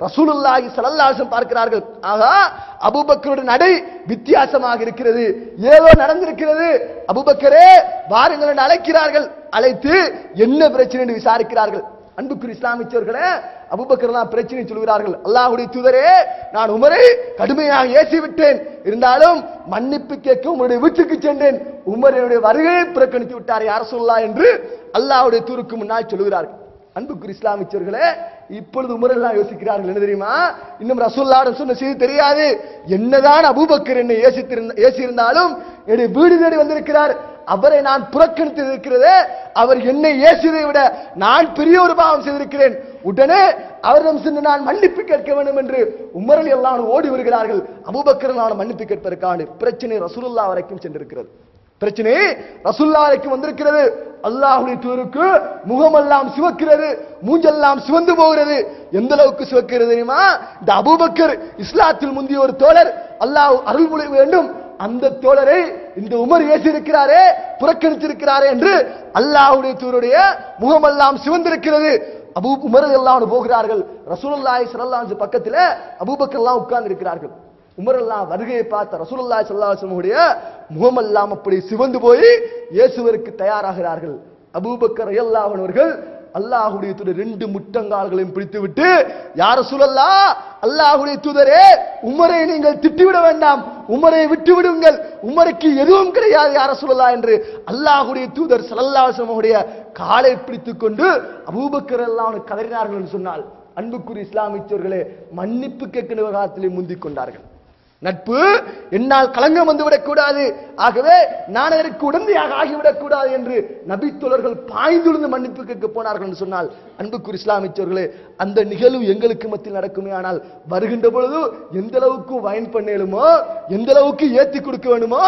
B: ரசூலுல்லாஹி ஸல்லல்லாஹு அலைஹி வஸல்லம் பார்க்கிறார்கள். ஆகா அபூபக்கருடைய நடை வித்தியாசமாக இருக்கிறது, ஏதோ நடந்திருக்கிறது. அபூபக்கரே வாருங்கள் என்று அழைக்கிறார்கள். அழைத்து என்ன பிரச்சனை என்று விசாரிக்கிறார்கள். அன்புக்குரிய இஸ்லாமியர்களே, அபூபக்கர் தான் பிரச்சனை சொல்கிறார்கள். அல்லாஹ்வுடைய தூதரே, நான் உமரை கடுமையாக ஏசி விட்டேன், இருந்தாலும் மன்னிப்பு கேட்க உங்களுடைய வீட்டுக்கு சென்றேன், உமருடைய வருகையை புறக்கணித்து விட்டார் யா ரசூலுல்லாஹ் என்று அல்லாஹ்வுடைய தூதருக்கு முன்னால் சொல்கிறார்கள். அன்புக்குரிய இஸ்லாமியர்களே, இப்பொழுது உமர் எல்லாம் யோசிக்கிறார்கள், என்ன தெரியுமா? இன்னும் ரசூலுல்லாஹ் சொன்ன செய்தி தெரியாது, என்னதான் அபூபக்கர் என்னை ஏசியிருந்தாலும் என்னுடைய வீடு தேடி வந்திருக்கிறார், அவரை நான் புறக்கணித்திருக்கிறதே, அவர் என்னை ஏசியதை விட நான் பெரிய ஒரு பாவம் செய்திருக்கிறேன், உடனே அவரிடம் சென்று நான் மன்னிப்பு கேட்க வேண்டும் என்று உமர் ரலியல்லாஹு அன்ஹு ஓடி வருகிறார்கள். அபூபக்கர் மன்னிப்பு கேட்பதற்கான பிரச்சனை ரசூலுல்லாஹ் வரைக்கும் சென்றிருக்கிறது. பிரச்சனை ரசூலுல்லாஹ் வரைக்கும் வந்திருக்கிறது. அல்லாஹ்வுடைய தூதருக்கு முகமெல்லாம் சிவக்கிறது, மூஞ்செல்லாம் சிவந்து போகிறது. எந்த அளவுக்கு சிவக்கிறது தெரியுமா? இந்த அபூபக்கர் இஸ்லாத்தில் முந்திய ஒரு தோழர், அல்லாஹ் அருள்மொழி வேண்டும், அந்த தோழரை இந்த உமர் ஏசி இருக்கிறாரே, புறக்கணித்திருக்கிறாரே என்று அல்லாஹ்வுடைய தூதருடைய முகமெல்லாம் சிவந்திருக்கிறது. உமர் ரலியல்லாஹு அன்ஹு போகிறார்கள். ரசூலுல்லாஹி ஸல்லல்லாஹு அலைஹி வஸல்லம் பக்கத்தில் அபூபக்கர் எல்லாம் உட்கார்ந்து இருக்கிறார்கள். உமர் எல்லாம் வருகையை பார்த்த ரசூலுல்லாஹி ஸல்லல்லாஹு அலைஹி வஸல்லம் உடைய முகமெல்லாம் அப்படி சிவந்து போய் இயேசுவிற்கு தயாராகிறார்கள். அபூபக்கர் ரலியல்லாஹு அன்ஹு அவர்கள் அல்லாஹ்வுடைய தூதர் ரெண்டு முட்டங்கால்களையும் பிடித்து விட்டு, யா ரசூலல்லாஹ், அல்லாஹ்வுடைய தூதரே, உமரை நீங்கள் திட்டிவிட வேண்டாம், உமரை விட்டு விடுங்கள், உமருக்கு எதுவும் கிடையாது யா ரசூலல்லாஹ் என்று அல்லாஹ்வுடைய தூதர் ஸல்லல்லாஹு அலைஹி வஸல்லம் உடைய காலை பிடித்துக் கொண்டு அபூபக்கர் ரலியல்லாஹு அன்ஹு கதறினார்கள் என்று சொன்னால், அன்புக்குரிய இஸ்லாமியர்களே, மன்னிப்பு கேட்கிற விவகாரத்திலே முந்திக் கொண்டார்கள். நட்பு என்னால் களங்கம் வந்துவிடக் கூடாது, ஆகவே நான் அதற்கு உடந்தையாக ஆகிவிடக் கூடாது என்று நபித்தோழர்கள் பாய்ந்துழுந்து மன்னிப்பு கேட்க போனார்கள் என்று சொன்னால், அன்புக்குரிய இஸ்லாமியர்களே, அந்த நிகழ்வு எங்களுக்கு மத்தியில் நடக்குமே. ஆனால் வருகின்ற பொழுது எந்த அளவுக்கு வயன் பண்ணலுமோ, எந்த அளவுக்கு ஏத்தி கொடுக்க வேணுமோ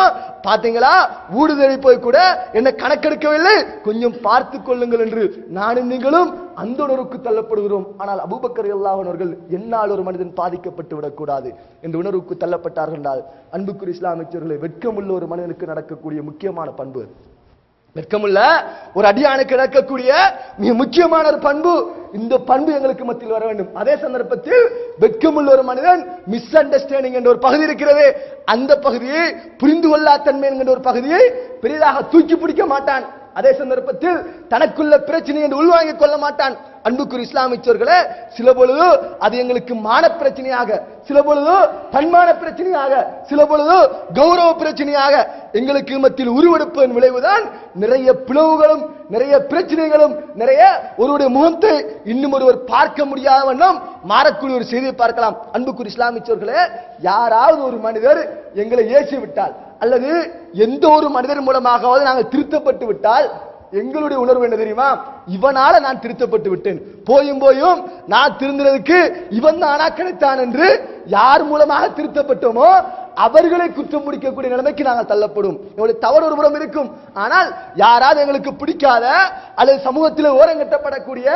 B: பாத்தீங்களா, ஊடு தேடி போய் கூட என்ன கணக்கெடுக்கவில்லை, கொஞ்சம் பார்த்து கொள்ளுங்கள் என்று நானும் நீங்களும் அந்த உணர்வுக்கு தள்ளப்படுகிறோம். ஆனால் அபூபக்கர் ரலியல்லாஹு அன்ஹு அவர்கள் என்னால் ஒரு மனிதன் பாதிக்கப்பட்டு விடக்கூடாது என்ற உணர்வுக்கு தள்ளப்பட்டார்கள். அன்புக்குரிய இஸ்லாமியர்களே, வெட்கமுள்ள ஒரு மனிதனுக்கு நடக்கக்கூடிய முக்கியமான பண்பு, வெட்கமுள்ள ஒரு அடியானுக்கு நடக்கக்கூடிய மிக முக்கியமான ஒரு பண்பு, இந்த பண்பு எங்களுக்கு மத்தியில் வர வேண்டும். அதே சந்தர்ப்பத்தில் வெட்கமுள்ள ஒரு மனிதன் மிஸ் அண்டர்ஸ்டாண்டிங் என்ற ஒரு பகுதி இருக்கிறது, அந்த பகுதியை புரிந்து கொள்ளா தன்மை என்கின்ற ஒரு பகுதியை பெரிதாக தூக்கி பிடிக்க மாட்டான். அதே சந்தர்ப்பத்தில் தனக்குள்ள பிரச்சனை என்று உள்வாங்கிக் கொள்ள மாட்டான். அன்புக்குரிய இஸ்லாமியர்களே, சில பொழுது அது எங்களுக்கு மான பிரச்சனையாக, சில பொழுது தன்மான பிரச்சனையாக, சில பொழுது கௌரவ பிரச்சனையாக எங்களுக்கு மத்தியில் உருவெடுப்பதன் விளைவுதான் நிறைய பிளவுகளும் நிறைய பிரச்சனைகளும் நிறைய ஒருவருடைய முகத்தை இன்னும் ஒருவர் பார்க்க முடியாத வண்ணம் மாறக்கூடிய ஒரு செய்தியை பார்க்கலாம். அன்புக்குரிய இஸ்லாமியர்களே, யாராவது ஒரு மனிதர் எங்களை ஏசி விட்டால் அல்லது எந்த ஒரு மனிதர் மூலமாகவாவது நாங்கள் திருத்தப்பட்டு விட்டால் எங்களுடைய உணர்வு என்ன தெரியுமா, இவனால நான் திருத்தப்பட்டு விட்டேன், போயும் போயும் நான் திருந்தினதுக்கு இவன் தானா கிடைத்தான் என்று யார் மூலமாக திருத்தப்பட்டோமோ அவர்களை குற்றம் முடிக்கக்கூடிய நிலைமைக்கு நாங்கள் தள்ளப்படும். எங்களுடைய தவறு ஒரு புறம் இருக்கும், ஆனால் யாராவது எங்களுக்கு பிடிக்காத அல்லது சமூகத்தில் ஓரங்கட்டப்படக்கூடிய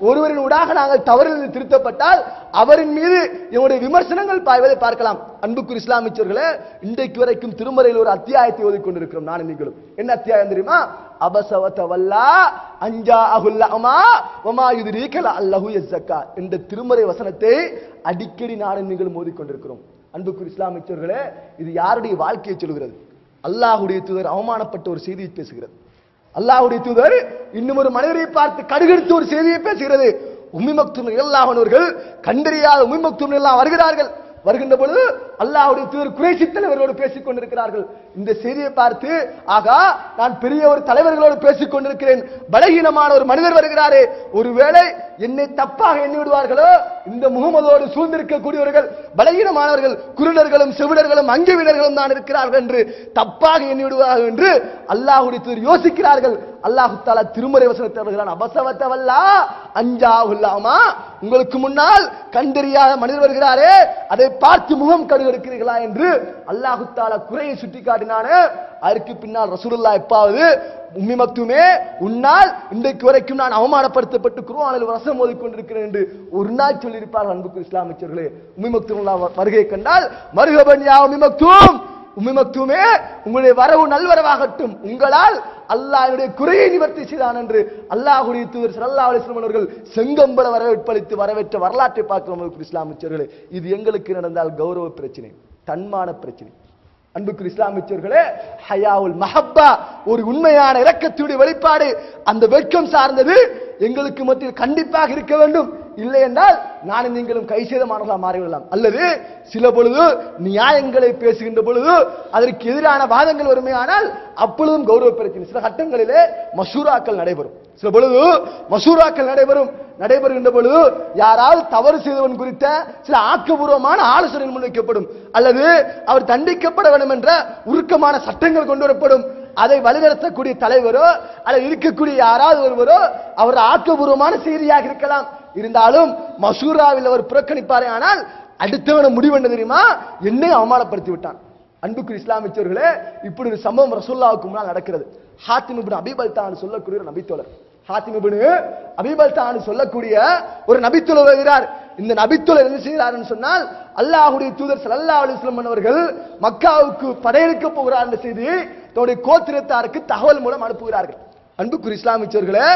B: ஒருவரின் ஊடாக நாங்கள் தவறிலிருந்து திருத்தப்பட்டால் அவரின் மீது எங்களுடைய விமர்சனங்கள் பாய்வதை பார்க்கலாம். அன்புக்குரிய இஸ்லாமியர்களே, இன்றைக்கு வரைக்கும் திருமறையில் ஒரு அத்தியாயத்தை ஓதிக்கொண்டிருக்கிறோம் நான் நீங்களும். என்ன அத்தியாயம் தெரியுமா? அபசவதவல்லா அஞ்சா அகுல்லமா வமா யுத்ரீக லஅல்லஹு யஸக்கா என்ற திருமறை வசனத்தை அடிக்கடி நான் நீங்களும் ஓதிக்கொண்டிருக்கிறோம். அன்புக்குரிய இஸ்லாமியர்களே, இது யாருடைய வாழ்க்கையை சொல்கிறது? அல்லாஹ்வுடைய தூதர் அவமானப்பட்ட ஒரு செய்தியை பேசுகிறது. அல்லாஹ்வுடைய தூதர் இன்னும் ஒரு மனிதரை பார்த்து கடுகெடுத்து ஒரு செய்தியை பேசுகிறது. உம்மி மக்தூம் ரலியல்லாஹு அன்ஹு அவர்கள் கண்டறியாத உம்மி மக்தூம் எல்லாம் வருகிறார்கள். வருகின்ற பொழுது அல்லாஹ்வுடைய தூதர் குறைஷி தலைவர்களோடு பேசிக் கொண்டிருக்கிறார்கள். இந்த செய்தியை பார்த்து, ஆகா, நான் பெரிய ஒரு தலைவர்களோடு பேசிக் கொண்டிருக்கிறேன், பலகீனமான ஒரு மனிதர் வருகிறாரே, ஒருவேளை என்னை தப்பாக எண்ணி விடுவார்களோ, இந்த முகமதோடு சூழ்ந்திருக்கக்கூடியவர்கள் பலகீனமானவர்கள், குருடர்களும் செவிடர்களும் அங்கவீனர்களும் தான் இருக்கிறார்கள் என்று தப்பாக எண்ணி விடுவார்கள் என்று அல்லாஹ்வுடைய தூதர் யோசிக்கிறார்கள். அல்லாஹ் தஆலா திருமறை வசனத்தை வருகிறான், அபசவத்தவல்லா அஞ்சாஹுல்லாமா, உங்களுக்கு முன்னால் கண்டறியாத மனிதர் வருகிறாரே, அதை பார்த்து முகம் கடுகெடுக்கிறீர்களா என்று அல்லாஹ் தஆலா குறையை சுட்டி காட்டினானே. அதற்கு பின்னால் ரசூலுல்லாஹ் எப்பாவது உம்மி மக்தூமே, உன்னால் இன்றைக்கு வரைக்கும் நான் அவமானப்படுத்தப்பட்டு குர்ஆனில் வசனம் ஓதிக்கொண்டிருக்கிறேன் என்று ஒரு நாள் சொல்லியிருப்பார்கள். அன்புக்குரிய இஸ்லாமியர்களே, உம்மி மக்தூம் வருகை கண்டால் மர்ஹபன் யா உம்மி மக்தூம், உம்மி மக்தூமே உங்களுடைய வரவு நல்வரவாகட்டும், உங்களால் அல்லாஹ் என்னுடைய குறையை நிவர்த்தி செய்தான் என்று அல்லாஹ்வுடைய தூதர் ஸல்லல்லாஹு அலைஹி வஸல்லம் அவர்கள் செங்கம்பல வரவேற்பளித்து வரவேற்ற வரலாற்றை பார்க்கிறோம். இஸ்லாமியர்களே, இது எங்களுக்கு நடந்தால் கௌரவ பிரச்சனை, தன்மான பிரச்சனை. அன்புக்குரிய இஸ்லாமியர்களே, ஹயாவுல் மஹப்பா ஒரு உண்மையான இரக்கத்துடைய வெளிப்பாடு, அந்த வெட்கம் சார்ந்தது எங்களுக்கு மத்தியில் கண்டிப்பாக இருக்க வேண்டும். இல்லை என்றால் நானும் நீங்களும் கை சேதமானவர்களாக மாறிவிடலாம். அல்லது சில பொழுது நியாயங்களை பேசுகின்ற பொழுது அதற்கு எதிரான வாதங்கள் வருமையானால் அப்பொழுதும் கௌரவ பிரச்சனை. சில கட்டங்களிலே மஷூராக்கள் நடைபெறும், சில பொழுது மஷூராக்கள் நடைபெறுகின்ற பொழுது யாராவது தவறு செய்தவன் குறித்த சில ஆக்கப்பூர்வமான ஆலோசனை முன்வைக்கப்படும், அல்லது அவர் தண்டிக்கப்பட வேண்டும் என்ற உருக்கமான சட்டங்கள் கொண்டு வரப்படும். அதை வழிநடத்தக்கூடிய தலைவரோ அல்லது இருக்கக்கூடிய யாராவது ஒருவரோ அவர் ஆக்கப்பூர்வமான செய்தியாக இருக்கலாம். இருந்தாலும் மஷூராவில் அவர் புறக்கணிப்பாரே, ஆனால் அடுத்தவன முடிவு என்ன தெரியுமா, என்னை அவமானப்படுத்தி விட்டான். அன்புக்குரிய இஸ்லாமியர்களே, இப்படி ஒரு சம்பவம் ரசூலுல்லாஹ்வுக்கு முன்னால் நடக்கிறது. ஹாத்திம் இப்னு அபீ பல்தான் சொல்லக்கூடிய ஒரு நபித்தோழர், ஹாத்திம் இப்னு அபீ பல்தான் சொல்லக்கூடிய ஒரு நபித்தோழர் வருகிறார். இந்த நபித்தோழர் என்ன செய்கிறார் சொன்னால், அல்லாஹ்வுடைய தூதர் ஸல்லல்லாஹு அலைஹி வஸல்லம் அவர்கள் மக்காவுக்கு படையெடுக்க போகிறார் என்ற செய்தியை தன்னுடைய கோத்திரத்தாருக்கு தகவல் மூலம் அனுப்புகிறார்கள். அன்புக்குரிய இஸ்லாமியர்களே,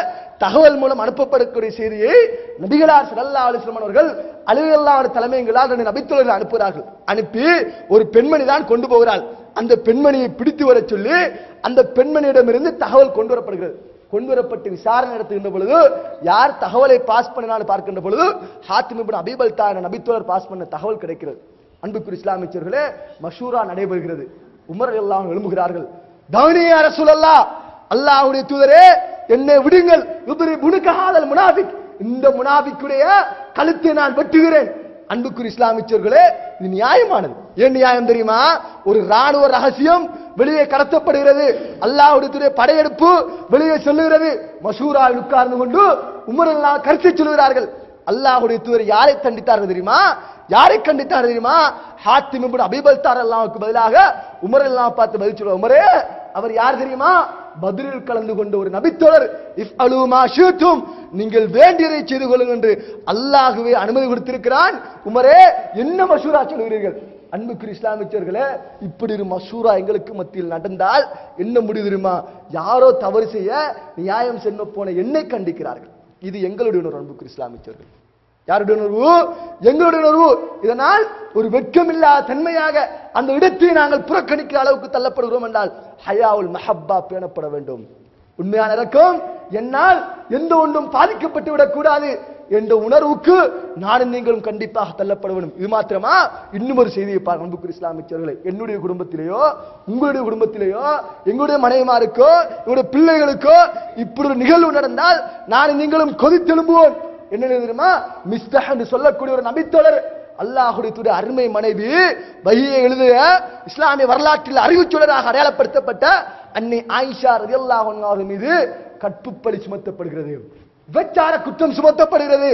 B: தகவல் மூலம் அனுப்பப்படக்கூடிய செய்தியை நபிகளார் ஸல்லல்லாஹு அலைஹி வஸல்லம் அவர்கள் அலியல்லாஹு தலைமையிலான நபித்தோழர்கள் அனுப்புகிறார்கள். அனுப்பி ஒரு பெண்மணி தான் கொண்டு போகிறாள். அந்த பெண்மணியை பிடித்து வர சொல்லி அந்த பெண்மணியிடமிருந்து தகவல் கொண்டு வரப்படுகிறது. கொண்டு வரப்பட்டு விசாரணை நடத்துகின்ற பொழுது யார் தகவலை பாஸ் பண்ணினாலும் பார்க்கின்ற பொழுது ஹாத்திம் இப்னு அபீ பல்தான் நபித்தோழர் பாஸ் பண்ண தகவல் கிடைக்கிறது. அன்புக்குரிய இஸ்லாமியர்களே, மஷூரா நடைபெறுகிறது. உமர் ரலியல்லாஹு அன்ஹு எழும்புகிறார்கள், தானி யா ரசூலல்லாஹ், அல்லாஹ்வுடைய தூதரே என்னை விடுங்கள், முனுகஹாதல் முனாஃபிக், இந்த முனாஃபிக்குடைய கழுத்தை நான் வெட்டுகிறேன். அன்புக்குரிய இஸ்லாமியர்களே, இது நியாயமானது. ஏன் நியாயம் தெரியுமா? ஒரு ராணுவ ரகசியம் வெளியே கடத்தப்படுகிறது, அல்லாஹ்வுடைய படையெடுப்பு வெளியே சொல்லுகிறது. மஷூராவில் உட்கார்ந்து கொண்டு உமர் எல்லாம் கருத்து சொல்கிறார்கள். அல்லாஹ்வுடைய தூதர் யாரை கண்டித்தார்கள் தெரியுமா? யாரை கண்டித்தார் தெரியுமா? ஹாத்திம் இப்னு அபீ பல்தார் அல்லாஹ்வுக்கு பதிலாக உமர் எல்லாம் பார்த்து பதில் சொல்லுவார். உமரே, அவர் யார் தெரியுமா? பத்ரில் கலந்து கொண்ட ஒரு நபித்தோழர். இஃப்அலு மா ஷி'தும், நீங்கள் வேண்டியதை செய்து கொள்ளுங்கள் என்று அல்லாஹ்வே அனுமதி கொடுத்திருக்கிறான். உமரே, என்ன மஷூரா சொல்கிறீர்கள்? அன்புக்குரிய இஸ்லாமியர்களே, இப்படி ஒரு மஷூரா எங்களுக்கு மத்தியில் நடந்தால் என்ன முடிவு தெரியுமா? யாரோ தவறு செய்ய நியாயம் செல்ல போன என்னை கண்டிக்கிறார்கள். இது எங்களுடைய உணர்வு. அன்புக்குரிய இஸ்லாமியர்கள், யாருடைய உணர்வு? எங்களுடைய உணர்வு. இதனால் ஒரு வெட்கமில்லாத தன்மையாக அந்த இடத்தை நாங்கள் புறக்கணிக்கிற அளவுக்கு தள்ளப்படுகிறோம் என்றால் ஹயாவுல் மஹப்பா பேணப்பட வேண்டும். உண்மையான இரக்கம் என்னால் எந்த ஒன்றும் பாதிக்கப்பட்டு விடக்கூடாது என்ற உணர்வுக்கு நானும் நீங்களும் கண்டிப்பாக தள்ளப்பட வேண்டும். இது மாத்திரமா? இன்னும் ஒரு செய்தியை பாருங்கள் அன்புக்குரிய இஸ்லாமியர்களே. என்னுடைய குடும்பத்திலேயோ உங்களுடைய குடும்பத்திலேயோ எங்களுடைய மனைவிமாருக்கோ எங்களுடைய பிள்ளைகளுக்கோ இப்படி ஒரு நிகழ்வு நடந்தால் நானும் நீங்களும் கொதித்தெழும்புவோம். என்ன தெரியுமா? மிஸ்தஹ் என்று சொல்லக்கூடிய ஒரு நபித்தோழர், அல்லாஹ்வுடைய அருமை மனைவி, வஹியை எழுதிய இஸ்லாமிய வரலாற்றில் அறிவுச்சொலராக அடையாளப்படுத்தப்பட்ட அன்னை ஆயிஷா ரலியல்லாஹு அன்ஹா மீது கற்புப்பழி சுமத்தப்படுகிறது, விபச்சார குற்றம் சுமத்தப்படுகிறது.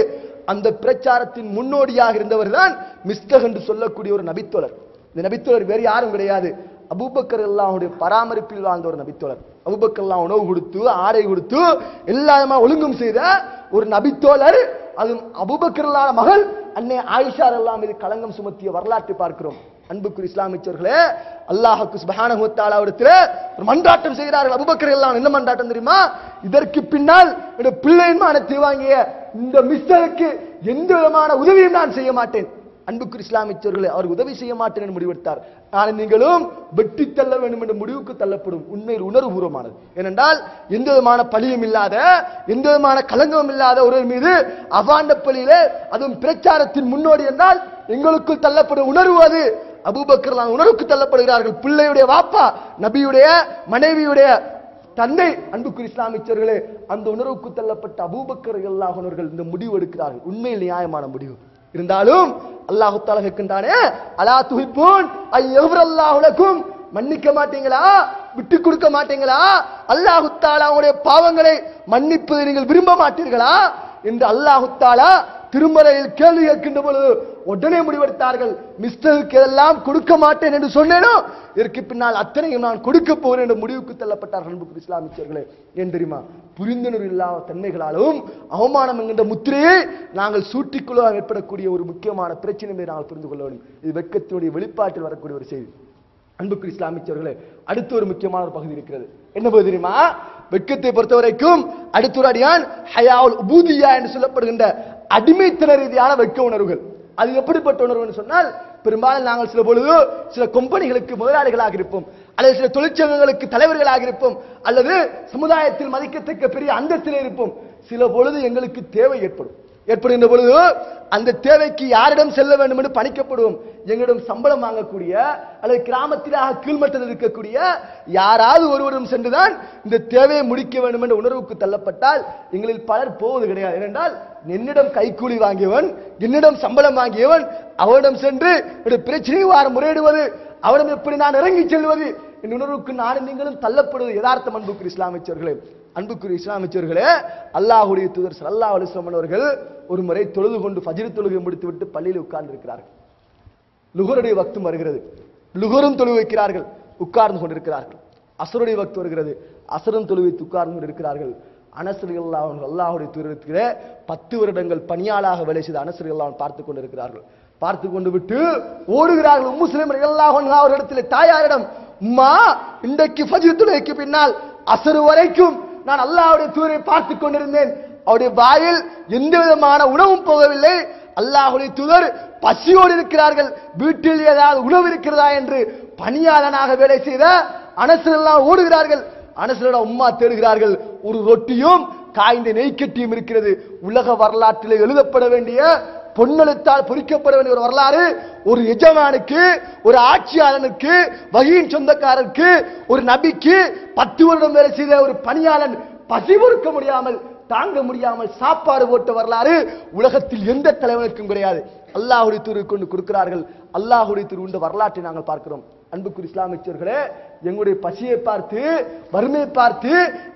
B: அந்த பிரச்சாரத்தின் முன்னோடியாக இருந்தவர் தான் மிஸ்தஹ் என்று சொல்லக்கூடிய ஒரு நபித்தோழர். இந்த நபித்தோழர் வேறு யாரும் கிடையாது, அபூபக்கர் அல்லாஹ்வுடைய பராமரிப்பில் வாழ்ந்த ஒரு நபித்தோழர். அபூபக்கர் எல்லாம் உணவு கொடுத்து ஆடை கொடுத்து எல்லாமே ஒழுங்கும் செய்த ஒரு நபித்தோழர். அது அபூபக்கர் மகள் அன்னை ஆயிஷா ரலியல்லாஹு மீது களங்கம் சுமத்திய வரலாற்றை பார்க்கிறோம். அன்புக்குரிய இஸ்லாமியர்களே, அல்லாஹ் சுப்ஹானஹு வ தஆலாவிடத்தில் ஒரு மன்றாட்டம் செய்கிறார்கள். அபூபக்கர் ரலியல்லாஹு என்ன மன்றாட்டம் தெரியுமா? இதற்கு பின்னால் என்னுடைய பிள்ளையின் மானத்தை வாங்கிய இந்த மிஸ்டருக்கு எந்த விதமான உதவியும் நான் செய்ய மாட்டேன். அன்புக்குரிய இஸ்லாமியர்களே, அவர் உதவி செய்ய மாட்டேன் என்று முடிவெடுத்தார். நான் நீங்களும் வெட்டி தள்ள வேண்டும் என்ற முடிவுக்கு தள்ளப்படும். உண்மையில் உணர்வுபூர்வமானது. ஏனென்றால் எந்த விதமான பழியும் இல்லாத, எந்த விதமான கலங்கமும் இல்லாத ஒருவர் மீது அவாண்ட பழியிலே, அதுவும் பிரச்சாரத்தின் முன்னோடி என்றால் எங்களுக்குள் தள்ளப்படும் உணர்வு அது. அபூபக்கர் உணர்வுக்கு தள்ளப்படுகிறார்கள். பிள்ளையுடைய வாப்பா, நபியுடைய மனைவியுடைய தந்தை. அன்புக்குரிய இஸ்லாமியர்களே, அந்த உணர்வுக்கு தள்ளப்பட்ட அபூபக்கர் ரலியல்லாஹு அன்ஹு இந்த முடிவு எடுக்கிறார்கள். உண்மையில் நியாயமான முடிவு. இருந்தாலும் அல்லாஹ் தஆலா கேட்கின்றானே, அலா துஹிப்பூன் அய்யஃபிரல்லாஹு லக்கும், மன்னிக்க மாட்டீங்களா? விட்டு கொடுக்க மாட்டீங்களா? அல்லாஹ் தஆலா உங்களுடைய பாவங்களை மன்னிப்பதை நீங்கள் விரும்ப மாட்டீர்களா என்று அல்லாஹ் தஆலா திருமறையில் கேள்வி கேட்கின்ற பொழுது உடனே முடிவெடுத்தார்கள். மிஸ்டருக்கு எல்லாம் கொடுக்க மாட்டேன் என்று சொன்னேனோ, இதற்கு பின்னால் அத்தனையும் நான் கொடுக்க போகிறேன் என்ற முடிவுக்கு தள்ளப்பட்டார்கள். அன்புக்குரிய இஸ்லாமியர்களே, ஏன் தெரியுமா? புரிந்துணர்வு இல்லாத தன்மைகளாலும் அவமானம் என்கின்ற முத்திரையை நாங்கள் சூட்டிக்கொள்ள ஏற்படக்கூடிய ஒரு முக்கியமான பிரச்சனை நாங்கள் புரிந்து கொள்ள வேண்டும். இது வெட்கத்தினுடைய வெளிப்பாட்டில் வரக்கூடிய ஒரு செய்தி. அன்புக்குரிய இஸ்லாமியர்களே, அடுத்து ஒரு முக்கியமான ஒரு பகுதி இருக்கிறது. என்ன பகுதி தெரியுமா? வெட்கத்தை பொறுத்த வரைக்கும் அடுத்த ஒரு அடியான் ஹயாவுல் உபூதியா என்று சொல்லப்படுகின்ற அடிமைத்தன ரீதியான வெட்க உணர்வுகள். அது எப்படிப்பட்ட உணர்வு சொன்னால், பெரும்பாலும் நாங்கள் சில பொழுது சில கம்பெனிகளுக்கு முதலாளிகளாக இருப்போம், அல்லது சில தொழிற்சங்கங்களுக்கு தலைவர்களாக இருப்போம், அல்லது சமுதாயத்தில் மதிக்கத்தக்க பெரிய அந்தஸ்தில் இருப்போம். சில பொழுது எங்களுக்கு தேவை ஏற்படுகின்ற பொழுது அந்த தேவைக்கு யாரிடம் செல்ல வேண்டும் என்று பணிக்கப்படுவோம். எங்களிடம் சம்பளம் வாங்கக்கூடிய அல்லது கிராமத்திலாக கீழ்மட்டத்தில் இருக்கக்கூடிய யாராவது ஒருவரும் சென்றுதான் இந்த தேவையை முடிக்க வேண்டும் என்ற உணர்வுக்கு தள்ளப்பட்டால் எங்களில் பலர் போவது கிடையாது. ஏனென்றால் என்னிடம் கைக்கூலி வாங்கியவன், என்னிடம் சம்பளம் வாங்கியவன், அவனிடம் சென்று பிரச்சனை வாரம் முறையிடுவது, அவனிடம் எப்படி நான் இறங்கி செல்வது என்ற உணர்வுக்கு நானும் நீங்களும் தள்ளப்படுவது யதார்த்தம். அன்புக்குரிய இஸ்லாமியர்களே, அன்புக்குரிய இஸ்லாமியர்களே, அல்லாஹ்வுடைய தூதர் ஸல்லல்லாஹு அலைஹி வஸல்லம் அவர்கள் ஒரு முறை தொழுது கொண்டு ஃபஜ்ர் தொழுகை முடித்துவிட்டு பள்ளியில் உட்கார்ந்து இருக்கிறார்கள். லுஹருடைய வக்தும் வருகிறது, லுஹரும் தொழு வைக்கிறார்கள், உட்கார்ந்து கொண்டிருக்கிறார்கள். அஸ்ருடைய வக்து வருகிறது, அஸ்ரும் தொழு வைத்து உட்கார்ந்து கொண்டிருக்கிறார்கள். அனஸ் ரலியல்லாஹு அன்ஹு அல்லாஹ்வுடைய தூதரிடத்திலே 10 வருடங்கள் பணியாளாக வேலை செய்த அனஸ் ரலியல்லாஹு அன்ஹு பார்த்து கொண்டிருக்கிறார்கள். பார்த்து கொண்டு விட்டு ஓடுகிறார்கள். உம்மு சுலைம் ரலியல்லாஹு அன்ஹா அவரிடத்திலே, தாயாரிடம், உம்மா, இன்றைக்கு ஃபஜ்ர் தொழுகைக்கு பின்னால் அஸ்ர் வரைக்கும் நான் அல்லாஹ்வுடைய தூதரை பார்த்து கொண்டிருந்தேன். அவருடைய வாயில் எந்த விதமான உணவும் போகவில்லை. அல்லாஹ்வுடைய தூதர் பசியோடு இருக்கிறார்கள், வீட்டில் ஏதாவது உணவு இருக்கிறதா என்று பணியாளனாக வேலை செய்த அனஸ் எல்லாம் ஓடுகிறார்கள். அனஸோட உம்மா தேடுகிறார்கள். ஒரு ரொட்டியும் காய்ந்த நெய்க்கட்டியும் இருக்கிறது. உலக வரலாற்றில் எழுதப்பட வேண்டிய, பொன்னெழுத்தால் பொறிக்கப்பட வேண்டிய ஒரு வரலாறு. ஒரு எஜமானுக்கு, ஒரு ஆட்சியாளனுக்கு, வகியின் சொந்தக்காரருக்கு, ஒரு நபிக்கு 10 வருடம் வேலை செய்த ஒரு பணியாளன் பசி பொறுக்க முடியாமல் தாங்க முடியாமல் சாப்பாடு போட்ட வரலாறு உலகத்தில் எந்த தலைவனுக்கும் கிடையாது. அல்லாஹ்வுடைய தூதர் கொண்டு கொடுக்கிறார்கள். அல்லாஹ்வுடைய தூதர் உண்ட வரலாற்றை நாங்கள் பார்க்கிறோம். அன்புக்குரிய இஸ்லாமியர்களே, எங்களுடைய பசியை பார்த்து வறுமையை பார்த்து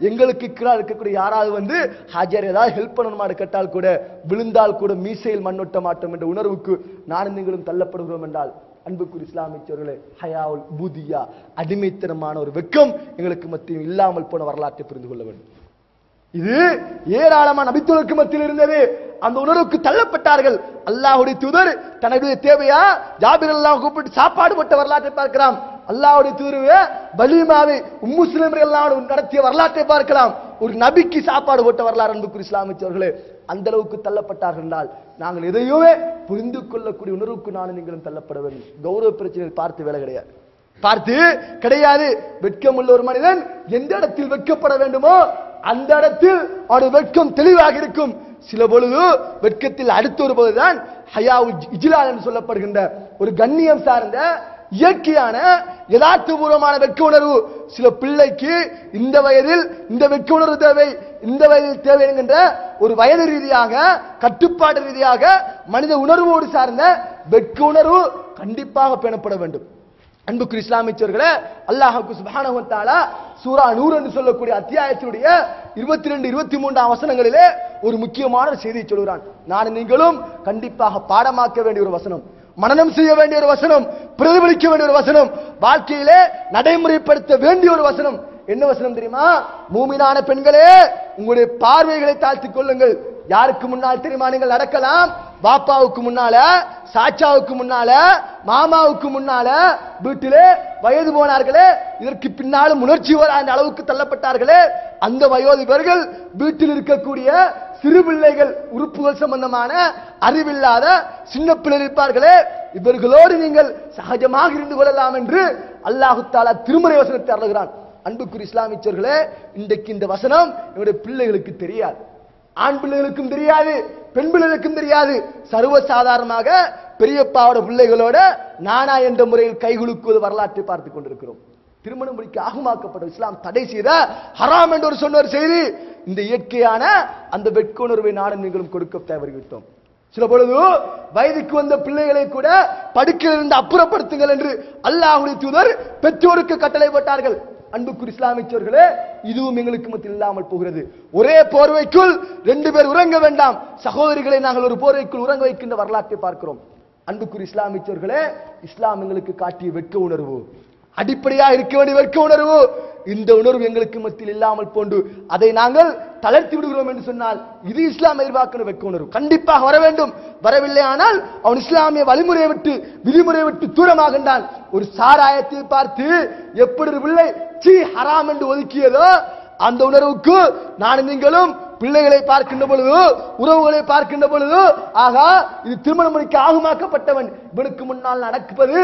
B: எங்களுக்கு கீழே இருக்கக்கூடிய யாராவது வந்து ஹாஜர் ஏதாவது ஹெல்ப் பண்ணணுமான்னு கேட்டால் கூட விழுந்தால் கூட மீசையில் மண்ணொட்ட மாட்டோம் என்ற உணர்வுக்கு நானும் நீங்களும் தள்ளப்படுகிறோம் என்றால் அன்புக்குரிய இஸ்லாமியர்களே, ஹயாவுல் பூதியா அடிமைத்தனமான ஒரு வெக்கம் எங்களுக்கு மத்தியில் இல்லாமல் போன வரலாற்றை புரிந்து கொள்ள வேண்டும். இது ஏராளமான நபித்தோருக்கு மத்தியில் இருந்தது. அந்த உணர்வுக்கு தள்ளப்பட்டார்கள். அல்லாஹ்வுடைய தூதர் தன்னுடைய தேவையா ஜாபிர் அல்லாஹ் கூப்பிட்டு சாப்பாடு போட்ட வரலாற்றை பார்க்கலாம். அல்லாஹ்வுடைய தூதர் வலிமாவை உம்மு சுலைம் எல்லாம் நடத்திய வரலாற்றை பார்க்கலாம். ஒரு நபிக்கு சாப்பாடு போட்ட வரலாறு அன்புக்குரிய இஸ்லாமியர்களே, அந்த அளவுக்கு தள்ளப்பட்டார்கள் என்றால் நாங்கள் எதையுமே புரிந்து கொள்ளக்கூடிய உணர்வுக்கு நானும் நீங்களும் தள்ளப்பட வேண்டும். கௌரவ பிரச்சனைகள் பார்த்து வேலை கிடையாது, பார்த்து கிடையாது. வெட்கமுள்ள ஒரு மனிதன் எந்த இடத்தில் வெட்கப்பட வேண்டுமோ அந்த இடத்தில் அவருடைய வெட்கம் தெளிவாக இருக்கும். சில பொழுது வெட்கத்தில் அடுத்த ஒரு போதுதான் ஹயாவுல் இஜ்லால் என்று சொல்லப்படுகின்ற ஒரு கண்ணியம் சார்ந்த இயற்கையான யதார்த்தபூர்வமான வெட்க உணர்வு. சில பிள்ளைக்கு இந்த வயதில் இந்த வெட்க உணர்வு தேவை, இந்த வயதில் தேவை என்கின்ற ஒரு வயது ரீதியாக கட்டுப்பாடு ரீதியாக மனித உணர்வோடு சார்ந்த வெட்க உணர்வு கண்டிப்பாக பேணப்பட வேண்டும். அன்புக்குரிய இஸ்லாமியர்களே, அல்லாஹ் சுப்ஹானஹு வ தஆலா சூரா நூர் என்று சொல்லக்கூடிய அத்தியாயத்தினுடைய 22, 23 வசனங்களிலே ஒரு முக்கியமான செய்தியை சொல்கிறான். நான் நீங்களும் கண்டிப்பாக பாடமாக்க வேண்டிய ஒரு வசனம், மனனம் செய்ய வேண்டிய ஒரு வசனம், பிரதிபலிக்க வேண்டிய ஒரு வசனம், வாழ்க்கையிலே நடைமுறைப்படுத்த வேண்டிய ஒரு வசனம். என்ன வசனம் தெரியுமா? மூமினான பெண்களே, உங்களுடைய பார்வைகளை தாழ்த்திக் கொள்ளுங்கள். யாருக்கு முன்னால் தெரியுமா நீங்கள் நடக்கலாம்? பாப்பாவுக்கு முன்னால, சாச்சாவுக்கு முன்னால, மாமாவுக்கு முன்னால, வீட்டிலே வயது போனார்களே, இதற்கு பின்னாலும் உணர்ச்சி வராத அளவுக்கு தள்ளப்பட்டார்களே, அந்த வயோதிபர்கள் வீட்டில் இருக்கக்கூடிய சிறு பிள்ளைகள் உறுப்புகள் சம்பந்தமான அறிவில்லாத சின்ன பிள்ளைகள் இருப்பார்களே, இவர்களோடு நீங்கள் சகஜமாக இருந்து கொள்ளலாம் என்று அல்லாஹ் தஆலா திருமறை வசனத்தை அருளுகிறான். அன்புக்குரிய இஸ்லாமியர்களே, இன்றைக்கு இந்த வசனம் என்னுடைய பிள்ளைகளுக்கு தெரியாது, ஆண் பிள்ளைகளுக்கும் தெரியாது, பெண் பிள்ளைகளுக்கும் தெரியாது. சர்வசாதாரணமாக பெரியப்பாவோட பிள்ளைகளோட நானா என்ற முறையில் கைகுலுக்குவது வரலாற்றை பார்த்துக் கொண்டிருக்கிறோம். திருமணம் முடிக்க ஆகுமாக்கப்பட்ட இஸ்லாம் தடை செய்த ஹராம் என்று ஒரு சொன்ன ஒரு செய்தி. இந்த இயற்கையான அந்த வெட்க உணர்வை நானும் நீங்களும் கொடுக்க தவறிவிட்டோம். சில பொழுது வயதுக்கு வந்த பிள்ளைகளை கூட படுக்கையிலிருந்து அப்புறப்படுத்துங்கள் என்று அல்லாஹ்வுடைய தூதர் பெற்றோருக்கு கட்டளை போட்டார்கள். அன்புக்குரிய இஸ்லாமியர்களே, இதுவும் எங்களுக்கு மத்தியில் இல்லாமல் போகிறது. ஒரே போர்வைக்குள் 2 பேர் உறங்க வேண்டாம். சகோதரிகளை நாங்கள் ஒரு போர்வைக்குள் உறங்க வைக்கின்ற வரலாற்றை பார்க்கிறோம். அன்புக்குரிய இஸ்லாமியர்களே, இஸ்லாம் எங்களுக்கு காட்டிய வெட்க உணர்வு, அடிப்படையாக இருக்க வேண்டிய வெட்க உணர்வு, இந்த உணர்வு எங்களுக்கு மத்தியில் இல்லாமல் போன்று அதை நாங்கள் தளர்த்தி விடுகிறோம் என்று சொன்னால் இது இஸ்லாம் எதிர்பார்க்கிற வெட்க உணர்வு கண்டிப்பாக வர வேண்டும். வரவில்லை ஆனால் அவன் இஸ்லாமிய வழிமுறையை விட்டு விதிமுறையை விட்டு தூரமாகின்றான். ஒரு சாராயத்தை பார்த்து எப்படி ஒரு பிள்ளை சீ ஹராம் என்று ஒதுக்கியதோ அந்த உணர்வுக்கு நான் நீங்களும் பிள்ளைகளை பார்க்கின்ற பொழுது, உறவுகளை பார்க்கின்ற பொழுது, ஆகா இது திருமணம் முடிக்க ஆகுமாக்கப்பட்டவன், இவனுக்கு முன்னால் நடப்பது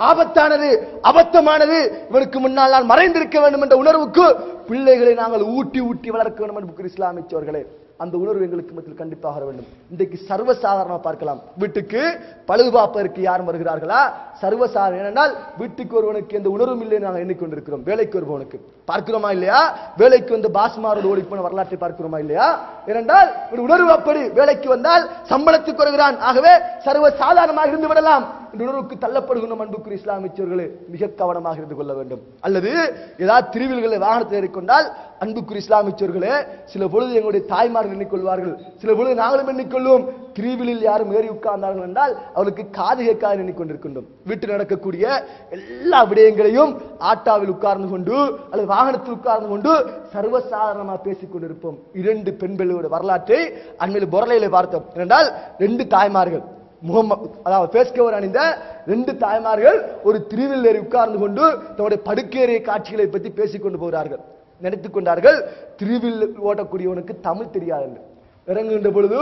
B: ஆபத்தானது, அபத்தமானது, இவனுக்கு முன்னால் நான் மறைந்திருக்க வேண்டும் என்ற உணர்வுக்கு பிள்ளைகளை நாங்கள் ஊட்டி ஊட்டி வளர்க்க வேண்டும் என்று இஸ்லாமியர்களே, அந்த உணர்வு எங்களுக்கு மத்தியில் கண்டிப்பாக வர வேண்டும். இன்றைக்கு சர்வசாதாரணமாக பார்க்கலாம், வீட்டுக்கு பழுது பார்ப்பதற்கு யாரும் வருகிறார்களா? சர்வசாதாரணம். ஏனென்றால் வீட்டுக்கு ஒருவனுக்கு எந்த உணர்வும் இல்லை நாங்கள் எண்ணிக்கொண்டிருக்கிறோம். வேலைக்கு வருபவனுக்கு பார்க்கிறோமா இல்லையா? வேலைக்கு வந்த பாஸ்மாரோடு ஓடி போன வரலாற்றை பார்க்கிறோமா இல்லையா? ஏனென்றால் ஒரு உணர்வு அப்படி, வேலைக்கு வந்தால் சம்பளத்துக்கு வருகிறான், ஆகவே சர்வசாதாரணமாக இருந்து விடலாம் இந்த உணர்வுக்கு தள்ளப்படுகின்ற அன்புக்குரிய இஸ்லாமியர்களே, மிக கவனமாக இருந்து கொள்ள வேண்டும். அல்லது ஏதாவது திருவில்களை வாகனத்தில் ஏறிக்கொண்டால் அன்புக்குரிய இஸ்லாமியர்களே, சில பொழுது எங்களுடைய தாய்மார்கள் எண்ணிக்கொள்வார்கள், சில பொழுது நாங்களும் எண்ணிக்கொள்வோம். திருவிலில் யாரும் ஏறி உட்கார்ந்தார்கள் என்றால் அவளுக்கு காது கேட்காது எண்ணிக்கொண்டிருக்கின்றோம். வீட்டில் நடக்கக்கூடிய எல்லா விடயங்களையும் ஆட்டாவில் உட்கார்ந்து கொண்டு அல்லது வாகனத்தில் உட்கார்ந்து கொண்டு சர்வசாதாரணமாக பேசிக் கொண்டிருப்போம். 2 பெண்களோட வரலாற்றை அண்மையில் பொருளையில பார்த்தோம். என்றால் 2 தாய்மார்கள் முகமது அதாவது பேஸ்கவர் அணிந்த 2 தாய்மார்கள் ஒரு திருவில் ஏறி உட்கார்ந்து கொண்டு தன்னுடைய படுக்கையறை காட்சிகளை பற்றி பேசிக் கொண்டு போகிறார்கள். நினைத்துக் கொண்டார்கள் திருவில் ஓட்டக்கூடியவனுக்கு தமிழ் தெரியாது என்று. இறங்குகின்ற பொழுது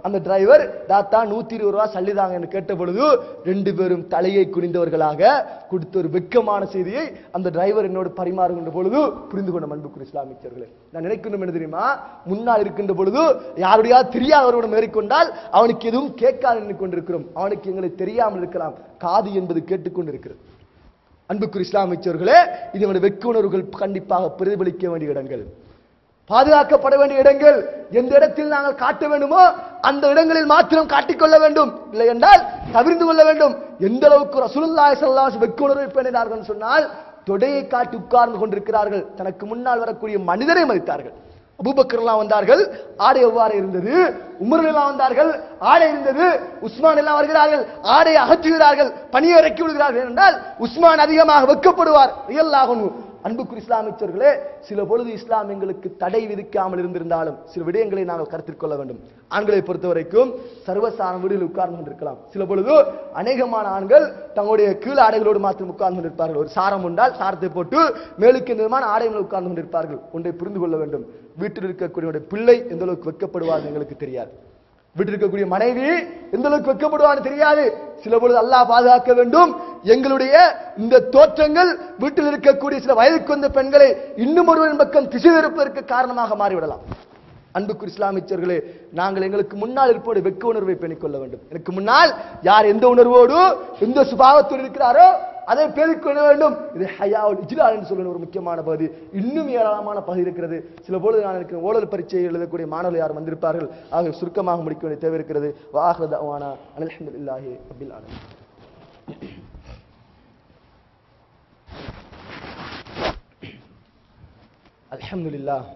B: அந்த டிரைவர் தாத்தா 120 ரூபா சல்லிதாங்க என்று கேட்ட பொழுது 2 பேரும் தலையை குனிந்தவர்களாக கொடுத்த ஒரு வெட்கமான செய்தியை அந்த டிரைவர் என்னோடு பரிமாறுகின்ற பொழுது புரிந்து கொண்ட அன்புக்குரிய இஸ்லாமியர்களே, நான் நினைக்கணும் என்ன தெரியுமா? முன்னால் இருக்கின்ற பொழுது யாருடைய தெரியாதவருடன் ஏறிக்கொண்டால் அவனுக்கு எதுவும் கேட்காது எண்ணிக்கொண்டிருக்கிறோம். அவனுக்கு எங்களை தெரியாமல் இருக்கலாம், காது என்பது கேட்டுக்கொண்டிருக்கிறது. அன்புக்குரிய இஸ்லாமியர்களே, இது வெட்க உணர்வுகள் கண்டிப்பாக பிரதிபலிக்க வேண்டிய இடங்கள். பாதுகாக்கப்பட வேண்டிய இடங்கள் எந்த இடத்தில் நாங்கள் காட்ட வேண்டுமோ அந்த இடங்களில் மாத்திரம் காட்டிக்கொள்ள வேண்டும், இல்லை என்றால் தவிர்த்து கொள்ள வேண்டும். எந்த அளவுக்கு ரசூலுல்லாஹி ஸல்லல்லாஹு அலைஹி வஸல்லம் வெட்குணர்வை பேணினார்கள் சொன்னால், தொடையை காட்டி உட்கார்ந்து கொண்டிருக்கிறார்கள், தனக்கு முன்னால் வரக்கூடிய மனிதரை மதித்தார்கள். அபூபக்கர்லாம் வந்தார்கள், ஆடை எவ்வாறு இருந்தது. உமர் எல்லாம் வந்தார்கள், ஆடை இருந்தது. உஸ்மான் எல்லாம் வருகிறார்கள், ஆடை அகற்றுகிறார்கள், பணியை இறக்கி விடுகிறார்கள். என்றால் உஸ்மான் அதிகமாக வெட்கப்படுவார் ரலியல்லாஹு அன்ஹு. அன்புக்குரிய இஸ்லாமியர்களே, சில பொழுது இஸ்லாம் எங்களுக்கு தடை விதிக்காமல் இருந்திருந்தாலும் சில விடயங்களை நாங்கள் கருத்தில் கொள்ள வேண்டும். ஆண்களை பொறுத்த வரைக்கும் சர்வசாதாரண வீடுகளில் உட்கார்ந்து கொண்டிருக்கலாம். சில பொழுது அநேகமான ஆண்கள் தங்களுடைய கீழ் ஆடைகளோடு மாத்திரம் உட்கார்ந்து கொண்டிருப்பார்கள். ஒரு சாரம் உண்டால் சாரத்தை போட்டு மேலுக்கு விதமான ஆடைகள் உட்கார்ந்து கொண்டிருப்பார்கள். ஒன்றை புரிந்து கொள்ள வேண்டும், வீட்டில் இருக்கக்கூடிய பிள்ளை எந்த அளவுக்கு வெட்கப்படுவார் எங்களுக்கு தெரியாது. வீட்டில் இருக்கக்கூடிய மனைவி எந்த அளவுக்கு வெட்கப்படுவான்னு தெரியாது. சில பொழுது அல்லாஹ் பாதுகாக்க வேண்டும். எங்களுடைய இந்த தோற்றங்கள் வீட்டில் இருக்கக்கூடிய சில வயதுக்கு வந்த பெண்களை இன்னும் ஒருவரின் பக்கம் திசை திருப்பதற்கு காரணமாக மாறிவிடலாம். அன்புக்குரிய இஸ்லாமியர்களே, நாங்கள் எங்களுக்கு முன்னால் இருப்போடு வெட்க உணர்வை பேணிக்கொள்ள வேண்டும். எனக்கு முன்னால் யார் எந்த உணர்வோடு எந்த சுபாவத்தோடு இருக்கிறாரோ அதை பேணிக்கொள்ள வேண்டும். இது ஹயாவுல் இஜ்லால் என்று சொல்லுற ஒரு முக்கியமான பகுதி. இன்னும் ஏராளமான பகுதி இருக்கிறது. சில பொழுது நான் எனக்கு ஓடல் பரீட்சை எழுதக்கூடிய மாணவர்கள் யாரும் வந்திருப்பார்கள். ஆக சுருக்கமாக முடிக்க வேண்டிய தேவை இருக்கிறது. வாஹிரு தஅவானா அல்ஹம்துலில்லாஹி ரப்பில் ஆலமீன். அல்ஹம்துலில்லாஹ்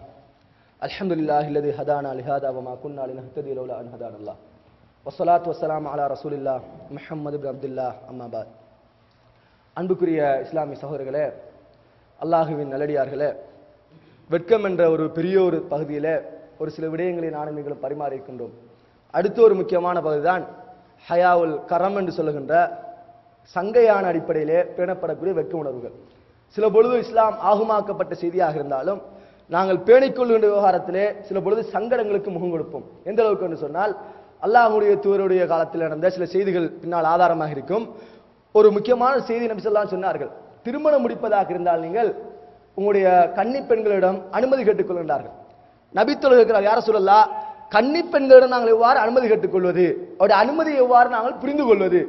B: அல்ஹம்துலில்லாஹில்லதி ஹதானா லிஹாதா வமா குன்னா லினஹ்ததிய லௌலா அன் ஹதானல்லாஹ் வஸ்ஸலாத்து வஸ்ஸலாமு அலா ரசூலில்லாஹ் முஹம்மது இப்னு அப்துல்லாஹ் அம்மா பாத். அன்புக்குரிய இஸ்லாமிய சகோதரர்களே, அல்லாஹுவின் நல்லடியார்களே, வெட்கம் என்ற ஒரு பெரிய ஒரு பகுதியில் ஒரு சில விடயங்களை நானும் நீங்களும் பரிமாறியிருக்கின்றோம். அடுத்த ஒரு முக்கியமான பகுதி தான் ஹயாவுல் கரம் என்று சொல்லுகின்ற சங்கையான அடிப்படையிலே பேணப்படக்கூடிய வெட்க உணர்வுகள். சில பொழுது இஸ்லாம் ஆகுமாக்கப்பட்ட செய்தியாக இருந்தாலும் நாங்கள் பேணிக்கொள்கின்ற விவகாரத்திலே சில பொழுது சங்கடங்களுக்கு முகம் கொடுப்போம். எந்த அளவுக்கு என்று சொன்னால், அல்லாஹ்வுடைய தூதருடைய காலத்தில் நடந்த சில செய்திகள் பின்னால் ஆதாரமாக இருக்கும். ஒரு முக்கியமான செய்தி நபி ஸல்லல்லாஹு அலைஹி வஸல்லம் சொன்னார்கள், திருமணம் முடிப்பதாக இருந்தால் நீங்கள் உங்களுடைய கன்னி பெண்களிடம் அனுமதி கேட்டுக்கொள்கின்றார்கள். நபி தொழுகிறார், யார சொல்லலாம், கன்னி பெண்களிடம் நாங்கள் எவ்வாறு அனுமதி கேட்டுக்கொள்வது, அவருடைய அனுமதி எவ்வாறு நாங்கள் புரிந்து கொள்வது.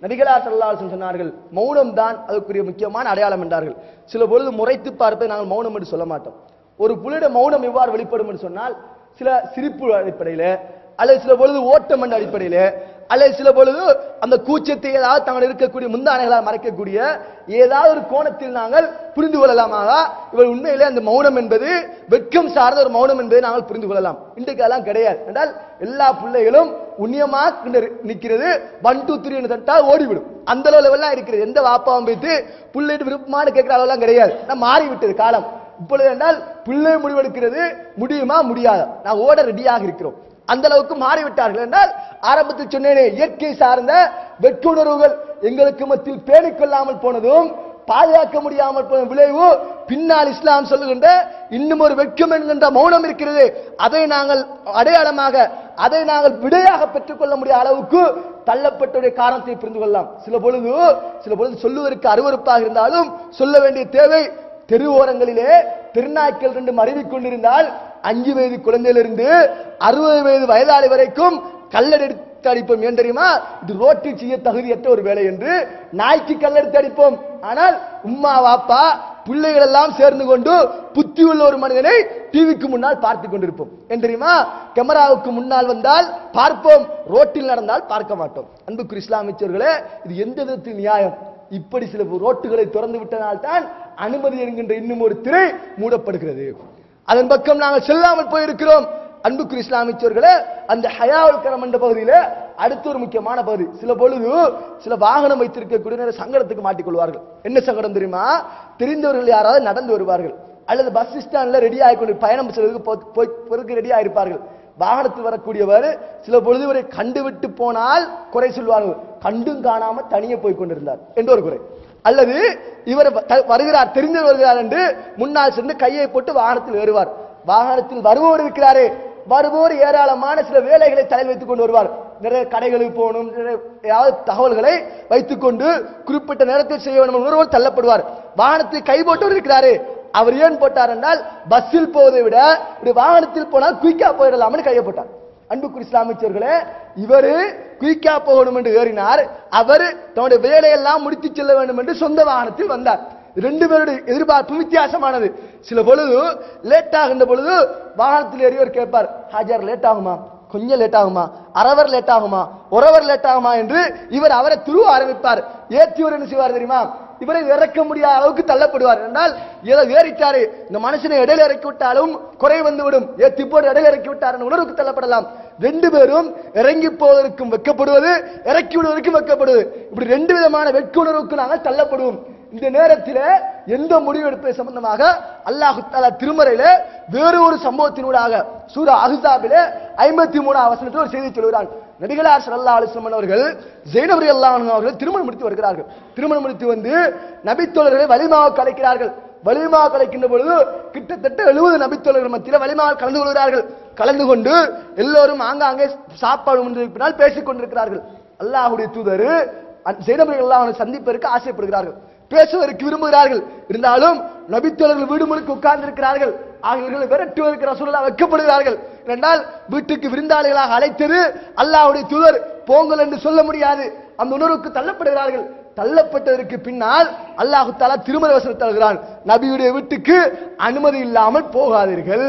B: நபிகளார் ஸல்லல்லாஹு அலைஹி வஸல்லம் சொன்னார்கள், மௌனம் தான் அதுக்குரிய முக்கியமான அடையாளம் என்றார்கள். சில பொழுது முறைத்து பார்ப்பதை நாங்கள் மௌனம் என்று சொல்ல மாட்டோம். ஒரு புலிட மௌனம் எவ்வாறு வெளிப்படும் என்று சொன்னால், சில சிரிப்பு அடிப்படையில, அல்லது சில பொழுது ஓட்டம் என்ற அடிப்படையில, அல்லது சில பொழுது அந்த கூச்சத்தை ஏதாவது தங்கள் இருக்கக்கூடிய முந்தானைகளால் மறைக்கக்கூடிய ஏதாவது ஒரு கோணத்தில் நாங்கள் புரிந்து கொள்ளலாமாக. இவர் உண்மையிலே அந்த மௌனம் என்பது வெட்கம் சார்ந்த ஒரு மௌனம் என்பதை நாங்கள் புரிந்து கொள்ளலாம். இன்றைக்கு அதெல்லாம் கிடையாது. என்றால் எல்லா பிள்ளைகளும் உண்ணியமாக நிற்கிறது, 1 2 3 என்று தட்டால் ஓடிவிடும். அந்த லெவல்லாம் இருக்கிறது. எந்த வாப்பாவும் வைத்து பிள்ளைட்டு விருப்பமான கேட்கிற அளவெல்லாம் கிடையாது. மாறிவிட்டது காலம். இப்பொழுது என்றால் பிள்ளை முடிவெடுக்கிறது, முடியுமா முடியாத, நான் ஓட ரெடியாக இருக்கிறோம். அந்த அளவுக்கு மாறிவிட்டார்கள். என்றால் ஆரம்பத்தில் சொன்னேனே, இயற்கை சார்ந்த வெட்குணர்வுகள் எங்களுக்கு மத்தியில் பேணிக்கொள்ளாமல் போனதும் பாதுகாக்க முடியாமல் போன விளைவு பின்னால் இஸ்லாம் சொல்லுகின்ற இன்னும் ஒரு வெட்கம் என்கின்ற மௌனம் இருக்கிறது. அதை நாங்கள் அடையாளமாக, அதை நாங்கள் விடையாக பெற்றுக்கொள்ள முடியாத அளவுக்கு தள்ளப்பட்டுடைய காரணத்தை புரிந்து கொள்ளலாம். சில பொழுது சொல்லுவதற்கு அருவருப்பாக இருந்தாலும் சொல்ல வேண்டிய தேவை. தெருவோரங்களிலே திருநாய்க்கள் 2 மறைவிக் கொண்டிருந்தால் 5 வயது குழந்தையிலிருந்து 60 வயது வயதாளி வரைக்கும் கல்லெடுத்து அடிப்போம். ஏன் தெரியுமா? இது ரோட்டில் செய்ய தகுதியற்ற ஒரு வேலை என்று நாய்க்கு கல்லெடுத்து அடிப்போம். ஆனால் உம்மா வாப்பா பிள்ளைகள் எல்லாம் சேர்ந்து கொண்டு புத்தி உள்ள ஒரு மனிதனை டிவிக்கு முன்னால் பார்த்து கொண்டிருப்போம். ஏன் தெரியுமா? கேமராவுக்கு முன்னால் வந்தால் பார்ப்போம், ரோட்டில் நடந்தால் பார்க்க மாட்டோம். அன்புக்குரிய இஸ்லாமியர்களே, இது எந்த விதத்தில் நியாயம்? இப்படி சில ரோட்டுகளை திறந்து விட்டதால்தான் அனுமதி என்கின்ற இன்னும் ஒரு திரை மூடப்படுகிறது. அதன் பக்கம் நாங்கள் செல்லாமல் போயிருக்கிறோம். அன்புக்குரிய இஸ்லாமியர்களே, அந்த ஹயாவுல் கரம் என்ற பகுதியில அடுத்த ஒரு முக்கியமான பகுதி. சில பொழுது சில வாகனம் வைத்திருக்கக்கூடிய சங்கடத்துக்கு மாட்டிக்கொள்வார்கள். என்ன சங்கடம் தெரியுமா? தெரிந்தவர்கள் யாராவது நடந்து வருவார்கள், அல்லது பஸ் ஸ்டாண்ட்ல ரெடி ஆகிக்கொண்டு பயணம் செய்வதற்கு ரெடி ஆகிருப்பார்கள். வாகனத்தில் வரக்கூடியவர் சில பொழுது இவரை கண்டுவிட்டு போனால் குறை சொல்வார்கள், கண்டும் காணாம தனியே போய் கொண்டிருந்தார் என்று ஒரு குறை. அல்லது இவர் வருகிறார், தெரிந்து வருகிறார் என்று முன்னால் சென்று கையை போட்டு வாகனத்தில் ஏறுவார். வாகனத்தில் வருவோர் இருக்கிறாரே, வருவோர் ஏராளமான சில வேலைகளை தலையில் வைத்துக் கொண்டு வருவார். நிறைய கடைகளுக்கு போகணும், ஏதாவது தகவல்களை வைத்துக் கொண்டு குறிப்பிட்ட நேரத்தில் செய்ய வேண்டும் உணர்வோடு தள்ளப்படுவார். வாகனத்தில் கை போட்டவர் இருக்கிறாரே, அவர் ஏன் போட்டார் என்றால் பஸ்ஸில் போவதை விட வாகனத்தில் போனால் குயிக்கா போயிடலாம்னு கையை போட்டார். அன்புக்குரிய இஸ்லாமியர்களே, இவரு குயிக்கா போகணும் என்று ஏறினார். அவர் தன்னுடைய வேலையெல்லாம் முடித்து செல்ல வேண்டும் என்று சொந்த வாகனத்தில் வந்தார். ரெண்டு பேருடைய எதிர்பார்ப்பு வித்தியாசமானது. சில பொழுது லேட் ஆகின்ற பொழுது வாகனத்தில் ஏறியவர் கேட்பார், ஹாஜர் லேட் ஆகுமா, கொஞ்சம் லேட் ஆகுமா, அரவர் லேட் ஆகுமா, ஒரவர் லேட் ஆகுமா என்று இவர் அவரை துருவ ஆரம்பிப்பார். ஏற்றியவர் என்ன செய்வார் தெரியுமா, இவரை இறக்க முடியாத அளவுக்கு தள்ளப்படுவார். என்றால் ஏதோ ஏறிட்டாரு, இந்த மனுஷனை இடையில இறக்கி விட்டாலும் குறை வந்துவிடும், ஏத்தி போட்டு இடையில இறக்கி விட்டார் உணர்வுக்கு தள்ளப்படலாம். ரெண்டு பேரும் இறங்கி போவதற்கும் வெட்கப்படுவது, இறக்கி விடுவதற்கும் வெட்கப்படுவது, இப்படி ரெண்டு விதமான வெட்க உணர்வுக்கு நாங்கள் தள்ளப்படுவோம். இந்த நேரத்தில் எந்த முடிவு எடுப்பது சம்பந்தமாக அல்லாஹ் தஆலா திருமறையில வேறு ஒரு சம்பவத்தினூடாக சூரா அஹ்ஸாபிலே 53வது வசனத்தில் ஒரு செய்தி சொல்கிறான். நபிகளார் ஸல்லல்லாஹு அலைஹி வஸல்லம் அவர்கள் ஸைனப் ரலியல்லாஹு அன்ஹா அவர்கள் திருமணம் முடித்து வருகிறார்கள். திருமணம் முடித்து வந்து நபித்தோழர்களை வலிமாவுக்கு அழைக்கிறார்கள். வலிமா கலைக்கின்ற பொழுது கிட்டத்தட்ட 70 நபித்தோழர்கள் மத்தியில் வலிமாவில் கலந்து கொள்கிறார்கள். கலந்து கொண்டு எல்லோரும் ஆங்காங்கே சாப்பாடு முன்னிருப்பினால் பேசிக் கொண்டிருக்கிறார்கள். அல்லாஹ்வுடைய தூதர் ஸைனப் ரலியல்லாஹு அன்ஹா சந்திப்பதற்கு ஆசைப்படுகிறார்கள், பேசுவதற்கு விரும்புகிறார்கள். இருந்தாலும் நபித்தோழர்கள் வீடு முழுக்க உட்கார்ந்து இருக்கிறார்கள். ஆகியவர்களை விரட்டுவதற்கு ரசூலுல்லாஹ் வெட்கப்படுகிறார்கள். என்றால் வீட்டுக்கு விருந்தாளிகளாக அழைத்தது அல்லாஹ்வுடைய தூதர், போங்கள் என்று சொல்ல முடியாது. அந்த உணர்வுக்கு தள்ளப்படுகிறார்கள். தள்ளப்பட்டதற்கு பின்னால் அல்லாஹ் தஆலா திருமறை வசனத்தை தருகிறான், நபியுடைய வீட்டுக்கு அனுமதி இல்லாமல் போகாதீர்கள்.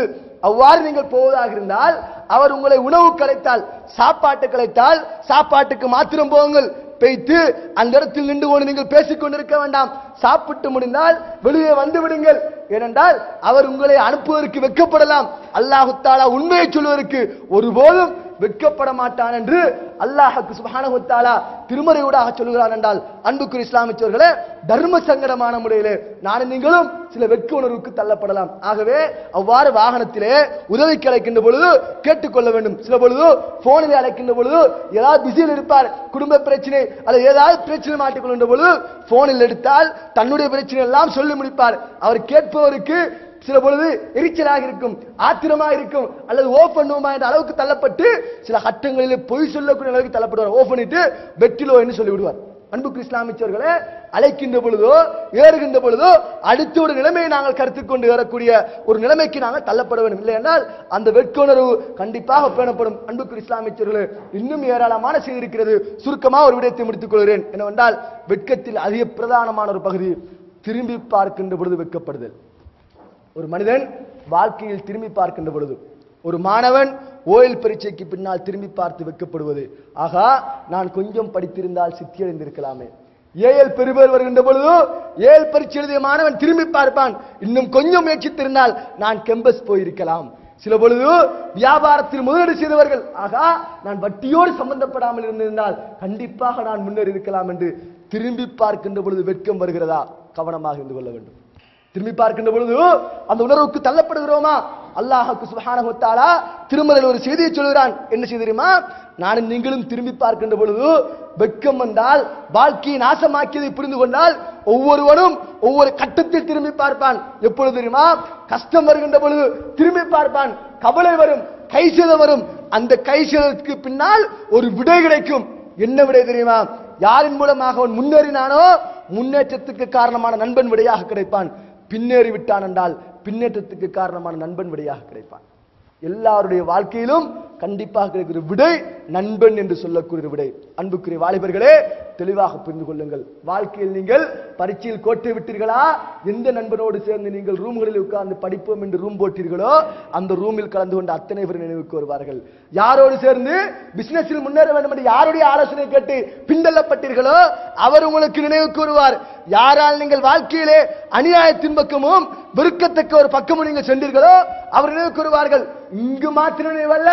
B: அவ்வாறு நீங்கள் போவதாக இருந்தால் அவர் உங்களை உணவுக்கு அழைத்தால், சாப்பாட்டுக்கு அழைத்தால் சாப்பாட்டுக்கு மாத்திரம் போங்கள், பேய்த்து அந்த இடத்தில் நின்று கொண்டு நீங்கள் பேசிக் கொண்டிருக்க வேண்டாம். சாப்பிட்டு முடிந்தால் வெளியே வந்து விடுங்கள். ஏனென்றால் அவர் உங்களை அனுப்புவதற்கு வெட்கப்படலாம். அல்லாஹ் தஆலா உண்மையை சொல்வதற்கு ஒருபோதும் வெட்கப்பட மாட்டான் என்று அல்லாஹ் சுப்ஹானஹு வ தஆலா திருமறையூடாக சொல்கிறான். என்றால் அன்புக்குரிய இஸ்லாமியர்களே, தர்ம சங்கடமான முறையிலே நானும் நீங்களும் சில வெட்க உணர்வுக்கு தள்ளப்படலாம். ஆகவே அவ்வாறு வாகனத்திலே உதவிக்கு அழைக்கின்ற பொழுது கேட்டுக்கொள்ள வேண்டும். சில பொழுது போனில் அழைக்கின்ற பொழுது ஏதாவது பிஸியில் இருப்பார், குடும்ப பிரச்சனை அல்லது ஏதாவது பிரச்சனை மாட்டிக்கொள்கின்ற பொழுது போனில் எடுத்தால் தன்னுடைய பிரச்சனை எல்லாம் சொல்லி முடிப்பார். அவர் கேட்பவருக்கு சில பொழுது எரிச்சலாக இருக்கும், ஆத்திரமாக இருக்கும், அல்லது ஓப் பண்ணுவோமா என்ற அளவுக்கு தள்ளப்பட்டு சில கட்டங்களிலே பொய் சொல்லக்கூடிய அளவுக்கு தள்ளப்படுவார். ஓப் பண்ணிட்டு வெட்டிலோ என்று சொல்லிவிடுவார். அன்புக்கு இஸ்லாமியர்களே, அழைக்கின்ற பொழுதோ ஏறுகின்ற பொழுதோ அடுத்த ஒரு நிலைமையை நாங்கள் கருத்தில் கொண்டு வரக்கூடிய ஒரு நிலைமைக்கு நாங்கள் தள்ளப்பட வேண்டும். இல்லை என்றால் அந்த வெட்கோணர்வு கண்டிப்பாக பேணப்படும். அன்புக்கு இஸ்லாமியர்களே, இன்னும் ஏராளமான செய்தி இருக்கிறது. சுருக்கமாக ஒரு விடயத்தை முடித்துக் கொள்கிறேன். என்னவென்றால் வெட்கத்தில் அதிக பிரதானமான ஒரு பகுதி திரும்பி பார்க்கின்ற பொழுது வெட்கப்படுதல். ஒரு மனிதன் வாழ்க்கையில் திரும்பி பார்க்கின்ற பொழுது, ஒரு மாணவன் ஓயல் பரீட்சைக்கு பின்னால் திரும்பி பார்த்து வெட்கப்படுவது, ஆகா நான் கொஞ்சம் படித்திருந்தால் சித்தியடைந்திருக்கலாமே. ஏஎல் பெறுபேர் வருகின்ற பொழுது ஏஎல் பரீட்சை எழுதிய மாணவன் திரும்பி பார்ப்பான், இன்னும் கொஞ்சம் முயற்சித்திருந்தால் நான் கேம்பஸ் போயிருக்கலாம். சில பொழுது வியாபாரத்தில் முதலீடு செய்தவர்கள், ஆகா நான் வட்டியோடு சம்பந்தப்படாமல் இருந்திருந்தால் கண்டிப்பாக நான் முன்னேறி இருக்கலாம் என்று திரும்பி பார்க்கின்ற பொழுது வெட்கம் வருகிறதா? கவனமாக இருந்து கொள்ள வேண்டும். திரும்பி பார்க்கின்ற பொழுது அந்த உணர்வுக்கு தள்ளப்படுகிறோமா? அல்லாஹ் சுப்ஹானஹு வ தஆலா திருமறையில் ஒரு செய்தியை சொல்கிறான். என்ன செய்தி தெரியுமா? நானும் நீங்களும் திரும்பி பார்க்கின்ற பொழுது வெட்கம் வந்தால், வாழ்க்கையை நாசமாக்கியதை புரிந்து கொண்டால் ஒவ்வொருவனும் ஒவ்வொரு கட்டத்தில் திரும்பி பார்ப்பான். எப்பொழுது தெரியுமா? கஷ்டம் வருகின்ற பொழுது திரும்பி பார்ப்பான், கவலை வரும், கை சேதம் வரும். அந்த கை சேதத்துக்கு பின்னால் ஒரு விடை கிடைக்கும். என்ன விடை தெரியுமா? யாரின் மூலமாக அவன் முன்னேறினானோ முன்னேற்றத்துக்கு காரணமான நண்பன் விடையாக கிடைப்பான். பின்னேறி விட்டான் என்றால் பின்னேற்றத்துக்கு காரணமான நண்பன் விடையாக கிடைப்பான். எல்லாருடைய வாழ்க்கையிலும் கண்டிப்பாக கிடைக்கிற விடை நண்பன் என்று சொல்லக்கூடிய விடை. அன்புக்குரிய வாலிபர்களே, தெளிவாக புரிந்து கொள்ளுங்கள். வாழ்க்கையில் நீங்கள் பரீட்சையில் கோட்டை விட்டீர்களா? எந்த நண்பனோடு சேர்ந்து நீங்கள் ரூம்களில் உட்கார்ந்து படிப்போம் என்று ரூம் போட்டீர்களோ அந்த ரூமில் கலந்து கொண்ட அத்தனை பேர் நினைவுக்கு வருவார்கள். யாரோடு சேர்ந்து பிசினஸில் முன்னேற வேண்டும் என்று யாருடைய ஆலோசனை கேட்டு பின்தள்ளப்பட்டீர்களோ அவர் உங்களுக்கு நினைவுக்கு வருவார். யாரால் நீங்கள் வாழ்க்கையிலே அநியாயத்தின் பக்கமும் வெறுக்கத்தக்க ஒரு பக்கமும் நீங்கள் சென்றீர்களோ அவர் நினைவுக்கு வருவார்கள். இங்கு மாத்திரம் நினைவல்ல,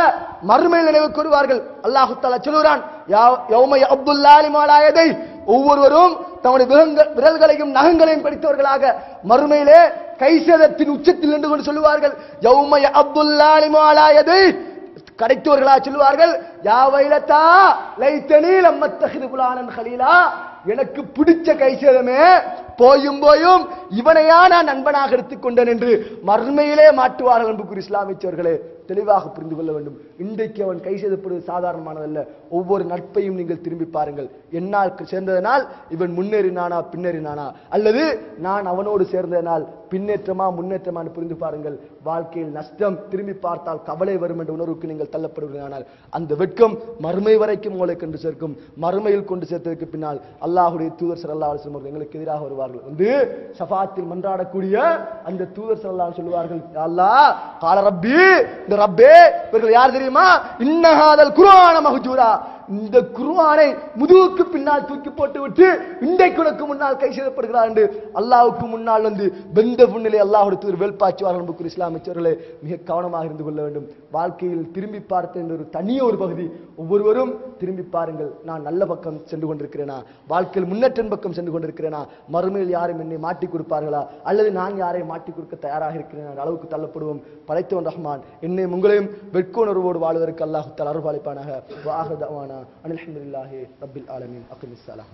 B: மறுமையில் நினைவுக்கு வருவார்கள். அல்லாஹ் தஆலா சொல்கிறான், யௌம யஅப்துல்லாஹி மாலா யதை, ஒவ்வொருவரும் தம்முடைய விரல்களையும் நகங்களையும் படித்தவர்களாக மறுமையிலே கைசேதத்தின் உச்சத்தில் நின்று கொண்டு சொல்லுவார்கள். யௌம யஅப்துல்லாஹி மாலா யதை, கிடைத்தவர்களாக சொல்லுவார்கள், யா வைலதா லைத்தனி லம் அத்தஹிது ஃபுலானன் கலீலா, எனக்கு பிடிச்ச கைசேதமே, போயும் போயும் இவனையா நான் நண்பனாக எடுத்துக்கொண்டேன் என்று மறுமையிலே மாட்டுவார்கள். அன்புக்குரிய இஸ்லாமியர்களே, தெளிவாக புரிந்து கொள்ள வேண்டும். இன்றைக்கு அவன் கை செய்தப்படுவது சாதாரணமானதல்ல. ஒவ்வொரு நட்பையும் நீங்கள் திரும்பி பாருங்கள். என்னால் சேர்ந்ததனால் இவன் முன்னேறினானா பின்னேறினானா, அல்லது நான் அவனோடு சேர்ந்ததனால் பின்னேற்றமா முன்னேற்றமானு புரிந்து பாருங்கள். வாழ்க்கையில் நஷ்டம் திரும்பி பார்த்தால் கவலை வரும் என்ற உணர்வுக்கு நீங்கள் தள்ளப்படுவீர்கள். அந்த வெட்கம் மறுமை வரைக்கும் உங்களை கொண்டு சேர்க்கும். மறுமையில் கொண்டு சேர்த்ததற்கு பின்னால் அல்லாஹ்வுடைய தூதர் ஸல்லல்லாஹு அலைஹி வஸல்லம் எங்களுக்கு எதிராக வருவார்கள். வந்து ஷஃபாத்தில் மன்றாடக்கூடிய அந்த தூதர் ஸல்லல்லாஹு அலைஹி சொல்வார்கள், யா அல்லாஹ் கால ரப்பி, இந்த ரப்பே இவர்கள் யார் தெரியுமா? இன்னஹாதல் குர்ஆன மஹ்ஜூரா, இந்த குர்ஆனை முதுகுக்கு பின்னால் தூக்கி போட்டு விட்டு இன்றைக்கு உனக்கு முன்னால் கை செய்யப்படுகிறார் என்று அல்லாஹ்வுக்கு முன்னால் வந்து வெந்த புண்ணிலே அல்லாஹ்வுடைய தூதர் வேல்பாச்சுவார்கள். நமக்கு இஸ்லாமியர்களே மிக கவனமாக இருந்து கொள்ள வேண்டும். வாழ்க்கையில் திரும்பி பார்த்த என்ற ஒரு தனிய ஒரு பகுதி. ஒவ்வொருவரும் திரும்பி பாருங்கள், நான் நல்ல பக்கம் சென்று கொண்டிருக்கிறேனா, வாழ்க்கையில் முன்னேற்றம் பக்கம் சென்று கொண்டிருக்கிறேனா, மறுமையில் யாரும் என்னை மாட்டி கொடுப்பார்களா, அல்லது நான் யாரை மாட்டி கொடுக்க தயாராக இருக்கிறேன் அளவுக்கு தள்ளப்படுவோம். படைத்தவன் ரஹ்மான் என்னை உங்களையும் வெட்கோணர்வோடு வாழ்வதற்கு அல்லாஹ் தஆலா அருள் பாலிப்பானாக. வ ஆஹிரு தஅவானா அல்ஹம்துலில்லாஹி ரப்பில் ஆலமீன். அக்மிஸ் ஸலாம்.